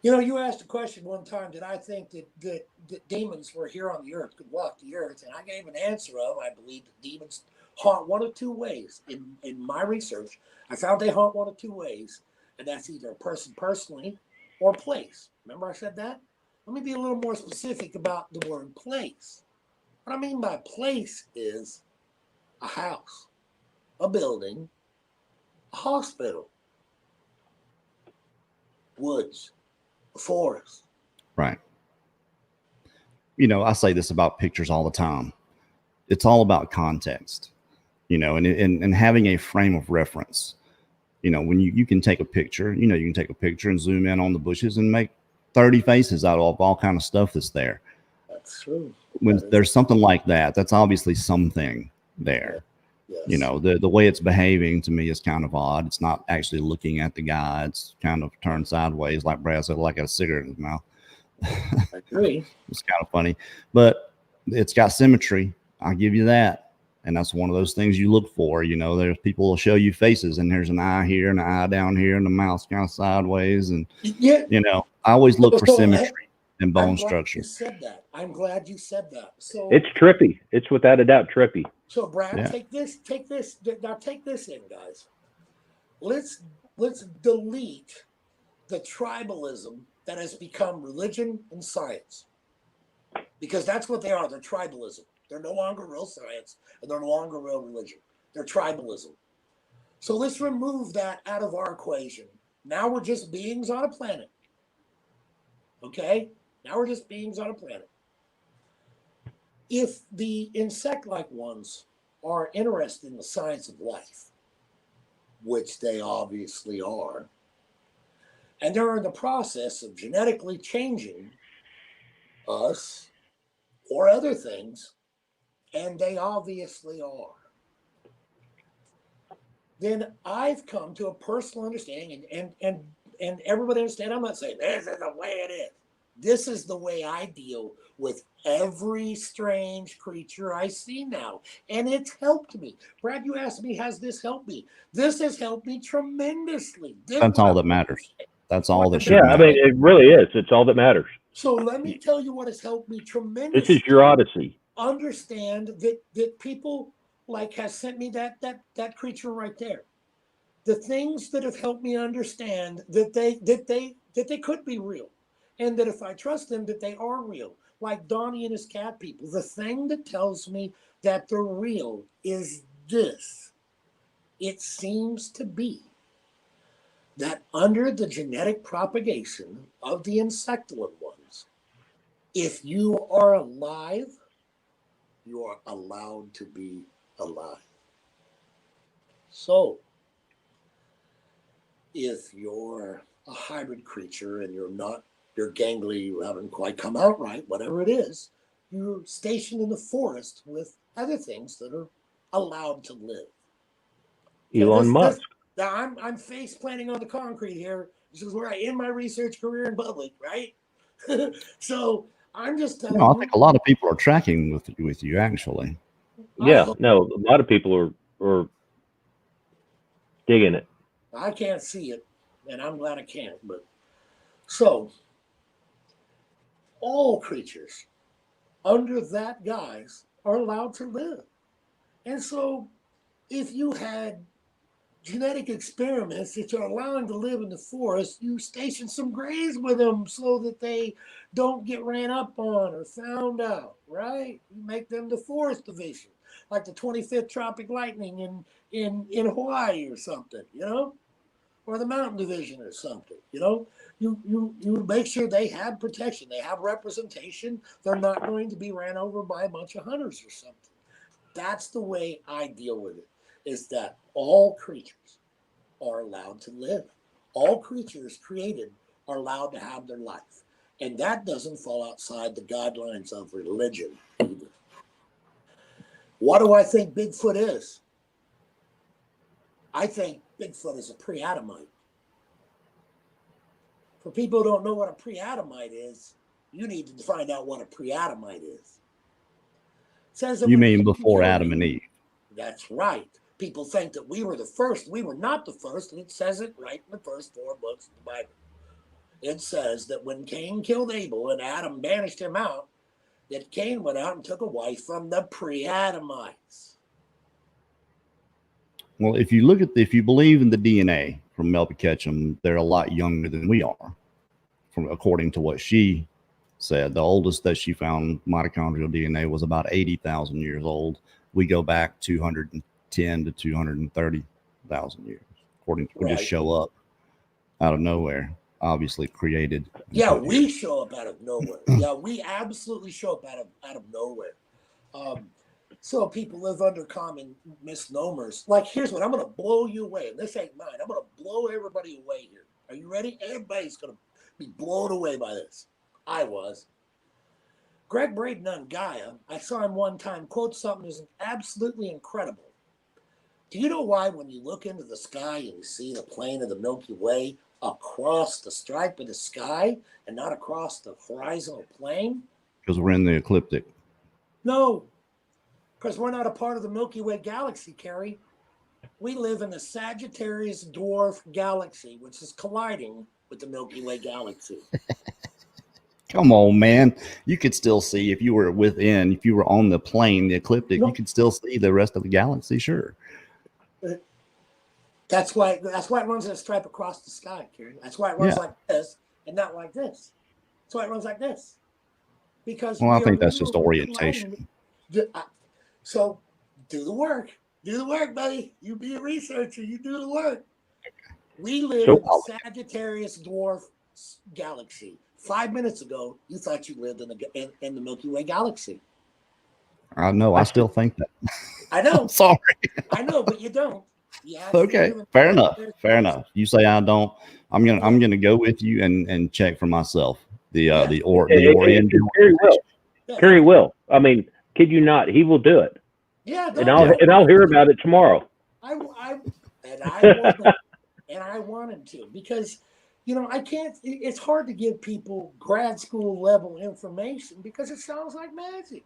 You asked a question one time, did I think that demons were here on the earth, could walk the earth? And I gave an answer of, I believe that demons haunt one of two ways. In my research, I found they haunt one of two ways, and that's either a person personally or place. Remember I said that? Let me be a little more specific about the word place. What I mean by place is a house, a building, a hospital, woods, a forest. Right. I say this about pictures all the time. It's all about context, and having a frame of reference. When you can take a picture, you can take a picture and zoom in on the bushes and make 30 faces out of all kind of stuff that's there. That's true. When there's something like that, that's obviously something there. Yes. The way it's behaving to me is kind of odd. It's not actually looking at the guy. It's kind of turned sideways, like Brad said, like a cigarette in his mouth. I agree. It's kind of funny, but it's got symmetry. I'll give you that. And that's one of those things you look for. There's people will show you faces, and there's an eye here and an eye down here, and the mouth's kind of sideways. And, I always look for symmetry and bone structure. You said that. I'm glad you said that. So it's trippy. It's without a doubt trippy. So Brad, take this. Now take this in, guys. Let's delete the tribalism that has become religion and science, because that's what they are. They're tribalism. They're no longer real science, and they're no longer real religion. They're tribalism. So let's remove that out of our equation. Now we're just beings on a planet. Okay? Now we're just beings on a planet. If the insect-like ones are interested in the science of life, which they obviously are, and they're in the process of genetically changing us or other things, and they obviously are, then I've come to a personal understanding, and everybody understand. I'm not saying this is the way it is. This is the way I deal with every strange creature I see now, and it's helped me. Brad, you asked me, has this helped me? This has helped me tremendously. That's all that matters. That's all that should Yeah, matter. I mean, it really is. It's all that matters. So let me tell you what has helped me This tremendously. is your Odyssey. Understand that people like has sent me that creature right there. The things that have helped me understand that they could be real, and that if I trust them, that they are real. Like Donnie and his cat people. The thing that tells me that they're real is this. It seems to be that under the genetic propagation of the insectivorous ones, if you are alive, you are allowed to be alive. So, if you're a hybrid creature and you're not, your gangly, you haven't quite come out right, whatever it is, you're stationed in the forest with other things that are allowed to live. Elon Musk. I'm face planting on the concrete here. This is where I end my research career in public, right? So I'm just telling No, I you. think a lot of people are tracking with you actually. Yeah, no, a lot of people are digging it. I can't see it, and I'm glad I can't. But so all creatures under that guise are allowed to live. And so if you had genetic experiments that you're allowing to live in the forest, you station some grays with them so that they don't get ran up on or found out, right? You make them the forest division, like the 25th Tropic Lightning in Hawaii or something, or the Mountain Division or something, You make sure they have protection, they have representation, they're not going to be ran over by a bunch of hunters or something. That's the way I deal with it, is that all creatures are allowed to live. All creatures created are allowed to have their life. And that doesn't fall outside the guidelines of religion either. What do I think Bigfoot is? I think Bigfoot is a pre-Adamite. For people who don't know what a pre-Adamite is, you need to find out what a pre-Adamite is. It says that you mean before Adam and Eve? That's right. People think that we were the first. We were not the first, and it says it right in the first 4 books of the Bible. It says that when Cain killed Abel and Adam banished him out, that Cain went out and took a wife from the pre-Adamites. Well, if you believe in the DNA from Melba Ketchum, they're a lot younger than we are, according to what she said. The oldest that she found mitochondrial DNA was about 80,000 years old. We go back 210 to 230,000 years, according to we just show up out of nowhere, obviously created. Yeah, we show up out of nowhere. Yeah, we absolutely show up out of nowhere. So people live under common misnomers. Like, here's what I'm going to blow you away. And this ain't mine. I'm going to blow everybody away here. Are you ready? Everybody's going to be blown away by this. I was. Greg Braden on Gaia, I saw him one time quote something that's absolutely incredible. Do you know why when you look into the sky and you see the plane of the Milky Way across the stripe of the sky and not across the horizontal plane? Because we're in the ecliptic. No, because we're not a part of the Milky Way galaxy, Kerry. We live in the Sagittarius dwarf galaxy, which is colliding with the Milky Way galaxy. Come on, man. You could still see if you were on the plane, the ecliptic, you could still see the rest of the galaxy, sure. That's why it runs in a stripe across the sky, Kerry. That's why it runs like this and not like this. That's why it runs like this. Because I think that's just orientation. So do the work. Do the work, buddy. You be a researcher. You do the work. We live in the Sagittarius dwarf galaxy. 5 minutes ago, you thought you lived in the Milky Way galaxy. I know. I still think that. I know. I'm sorry. I know, but you don't. Okay, fair enough. Fair enough. You say I don't. I'm gonna go with you and check for myself. The orient. Kerry will. I mean, kid you not, he will do it. Yeah. And I'll hear about it tomorrow. And I wanted to, because, I can't. It's hard to give people grad school level information because it sounds like magic.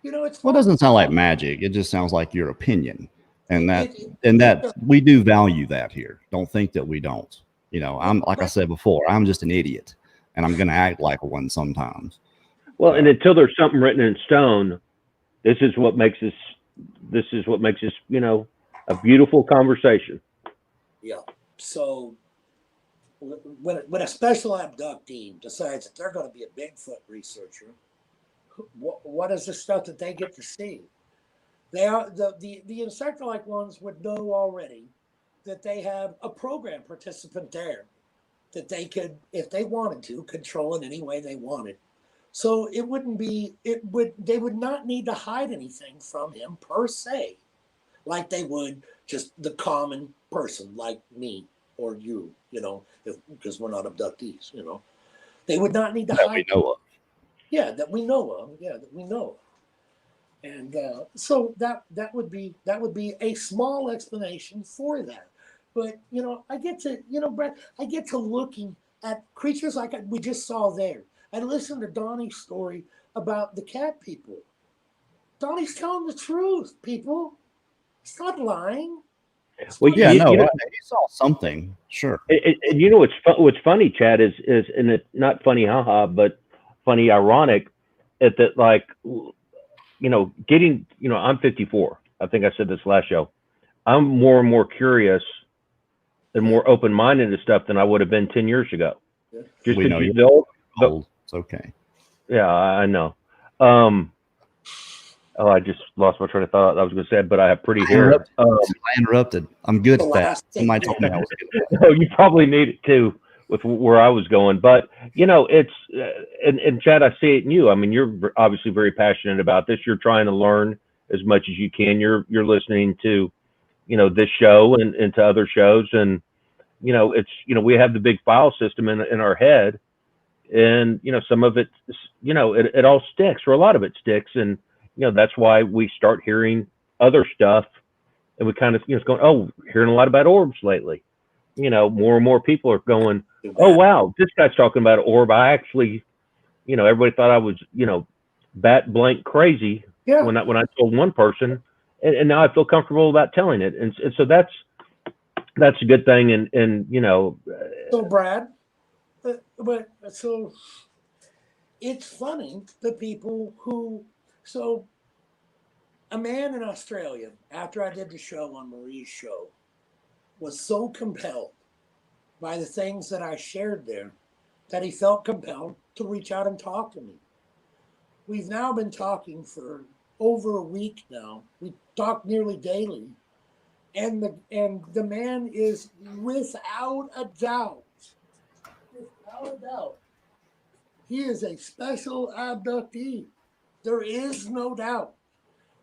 It's Well, it like, doesn't sound like magic. It just sounds like your opinion, and that it we do value that here. Don't think that we don't. I'm like I said before, I'm just an idiot, and I'm going to act like one sometimes. Well, and until there's something written in stone, this is what makes this, a beautiful conversation. Yeah. So when a special abductee decides that they're going to be a Bigfoot researcher, what is the stuff that they get to see? They are the insectoid ones would know already that they have a program participant there that they could, if they wanted to, control in any way they wanted. So they would not need to hide anything from him per se, like they would just the common person like me or you, because we're not abductees, They would not need to hide. We know of. Yeah, that we know of. Yeah, that we know of. And so that would be a small explanation for that. But I get to Brad, I get to looking at creatures like we just saw there. I listened to Donnie's story about the cat people. Donnie's telling the truth, people. He's not lying. Well, Yeah, no, you saw something, sure. And what's funny, Chad, is and it's not funny, haha, but funny, ironic, at that, like, I'm 54. I think I said this last show. I'm more and more curious and more open-minded to stuff than I would have been 10 years ago. Yeah. Just We know because you're old. It's okay. Yeah, I know. I just lost my train of thought. I was going to say, but I have pretty hair. I interrupted. I'm good at that. Somebody told me I was good at that. No, you probably need it too with where I was going. But, it's, and Chad, I see it in you. I mean, you're obviously very passionate about this. You're trying to learn as much as you can. You're listening to, this show and to other shows. And, it's, we have the big file system in our head. And, some of it, it all sticks, or a lot of it sticks. And, that's why we start hearing other stuff. And we kind of, it's going, oh, hearing a lot about orbs lately. More and more people are going, oh, wow, this guy's talking about an orb. I actually, everybody thought I was, bat blank crazy when I told one person. And now I feel comfortable about telling it. And so that's a good thing. And So, Brad, but so it's funny, the people who, so a man in Australia, after I did the show on Marie's show, was so compelled by the things that I shared there that he felt compelled to reach out and talk to me. We've now been talking for over a week now. We talk nearly daily. And the man is without a doubt, he is a special abductee. There is no doubt.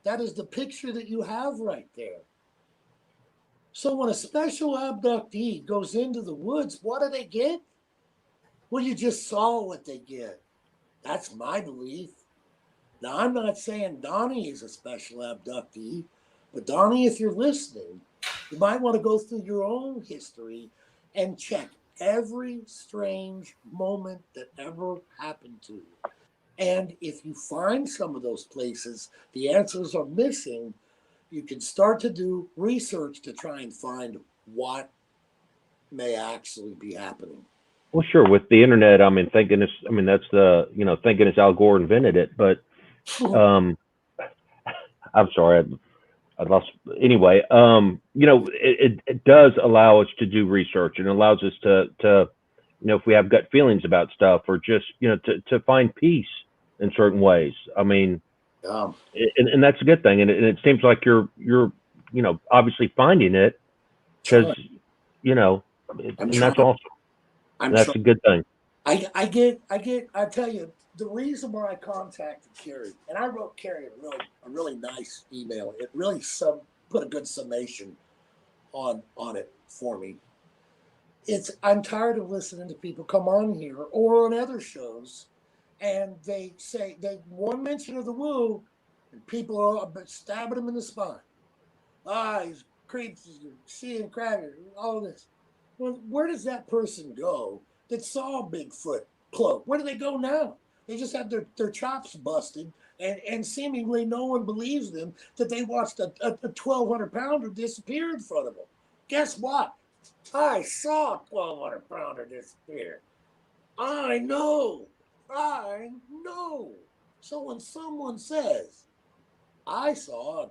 That is the picture that you have right there. So when a special abductee goes into the woods, what do they get? Well, you just saw what they get. That's my belief. Now, I'm not saying Donnie is a special abductee, but Donnie, if you're listening, you might want to go through your own history and check every strange moment that ever happened to you. And if you find some of those places, the answers are missing, you can start to do research to try and find what may actually be happening. Well, sure. With the internet, that's thinking it's Al Gore invented it. But I'm sorry, I lost. Anyway, it does allow us to do research, and allows us to if we have gut feelings about stuff, or just to find peace in certain ways. I mean, and that's a good thing. And it seems like you're obviously finding it, because and that's awesome. That's a good thing. I tell you, the reason why I contacted Kerry, and I wrote Kerry a really nice email. It really put a good summation on it for me. I'm tired of listening to people come on here or on other shows, and they say one mention of the woo, and people are stabbing them in the spine. creeps, you're seeing crackers, all this. Well, where does that person go that saw Bigfoot cloak? Where do they go now? They just have their chops busted, and seemingly no one believes them that they watched a 1,200-pounder disappear in front of them. Guess what? I saw a 1,200-pounder disappear. I know. So when someone says, I saw a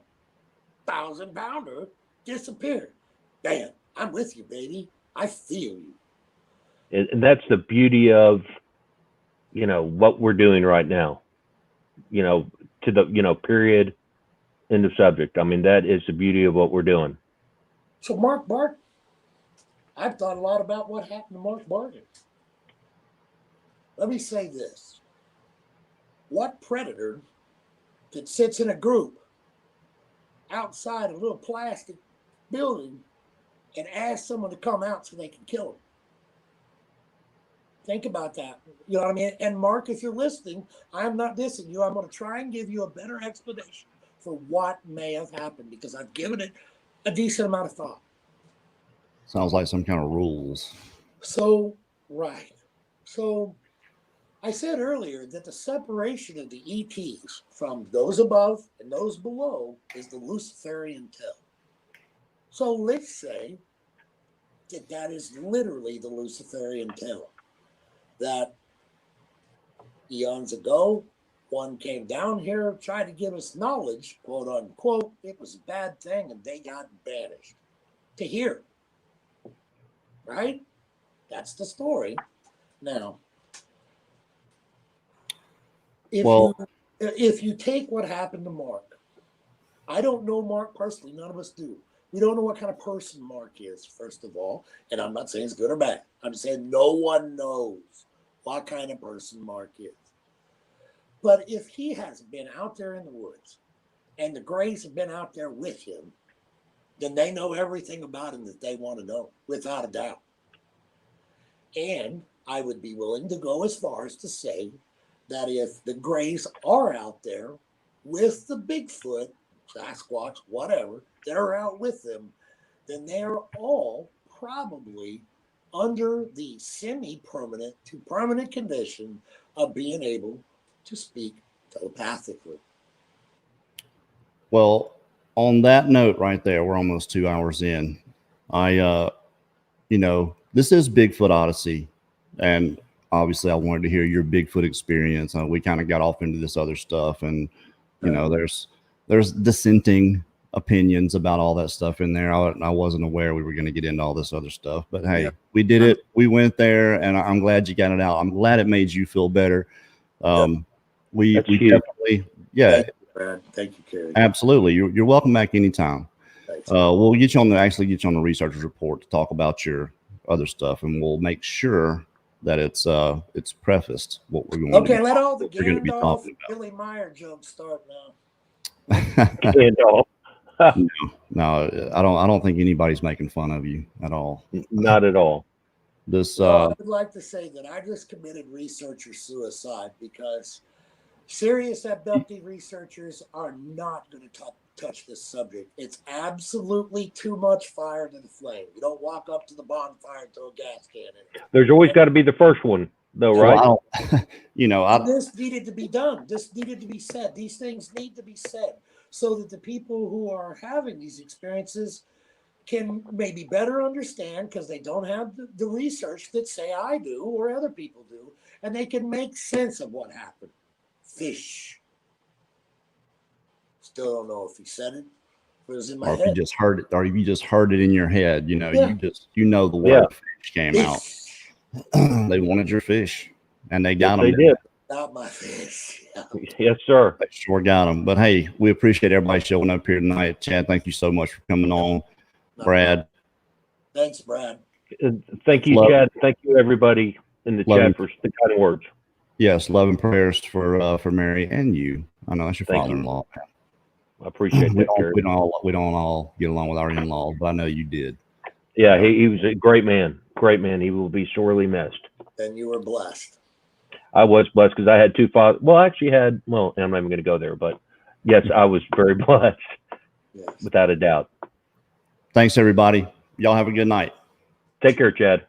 1,000-pounder disappear, damn, I'm with you, baby. I feel you. And that's the beauty of, you know, what we're doing right now, you know, to the, you know, period, end of subject. I mean, that is the beauty of what we're doing. So Mark Barton, I've thought a lot about what happened to Mark Barton. Let me say this. What predator that sits in a group outside a little plastic building and asks someone to come out so they can kill him? Think about that. You know what I mean? And Mark, if you're listening, I'm not dissing you. I'm going to try and give you a better explanation for what may have happened because I've given it a decent amount of thought. Sounds like some kind of rules. So, right. So, I said earlier that the separation of the ETs from those above and those below is the Luciferian tell. So, let's say that that is literally the Luciferian tell. That eons ago, one came down here, tried to give us knowledge, quote unquote. It was a bad thing, and they got banished to here. Right? That's the story. Now, if you take what happened to Mark, I don't know Mark personally. None of us do. We don't know what kind of person Mark is, first of all. And I'm not saying it's good or bad. I'm saying no one knows what kind of person Mark is. But if he has been out there in the woods and the Greys have been out there with him, then they know everything about him that they want to know, without a doubt. And I would be willing to go as far as to say that if the Greys are out there with the Bigfoot, Sasquatch, whatever, that are out with them, then they're all probably under the semi-permanent to permanent condition of being able to speak telepathically. Well, on that note right there, we're almost 2 hours in. This is Bigfoot Odyssey, and obviously I wanted to hear your Bigfoot experience. We kind of got off into this other stuff, and there's dissenting opinions about all that stuff in there. I wasn't aware we were going to get into all this other stuff, but hey, we did it. We went there, and I'm glad you got it out. I'm glad it made you feel better. We definitely, Thank you, Kerry. Absolutely. You're welcome back anytime. We'll get you on the researcher's report to talk about your other stuff, and we'll make sure that it's prefaced what we're going to Okay, let all the Gandalf, Billy Meyer jokes start now. Gandalf. No, I don't think anybody's making fun of you at all. Not at all. I would like to say that I just committed researcher suicide because serious abductee researchers are not going to touch this subject. It's absolutely too much fire to the flame. You don't walk up to the bonfire and throw a gas can in it. There's always got to be the first one, though, right? Well, this needed to be done. This needed to be said. These things need to be said so that the people who are having these experiences can maybe better understand, because they don't have the research that say I do or other people do, and they can make sense of what happened. Fish. Still don't know if he said it, but it was in my head. You just heard it, or you just heard it in your head. You know the word fish came out. They wanted your fish, and they got them. They did. Not my fish. Yes, sir. They sure got them. But hey, we appreciate everybody showing up here tonight. Chad, thank you so much for coming on. Brad. Thanks, Brad. Thank you, Chad. Thank you, everybody in the chat for the kind words. Yes, love and prayers for Mary and you. I know that's your father-in-law. I appreciate that. We don't all get along with our in-laws, but I know you did. Yeah, he was a great man. Great man. He will be sorely missed. And you were blessed. I was blessed because I had two fathers. Well, I actually had. Well, I'm not even going to go there, but yes, I was very blessed, without a doubt. Thanks, everybody. Y'all have a good night. Take care, Chad.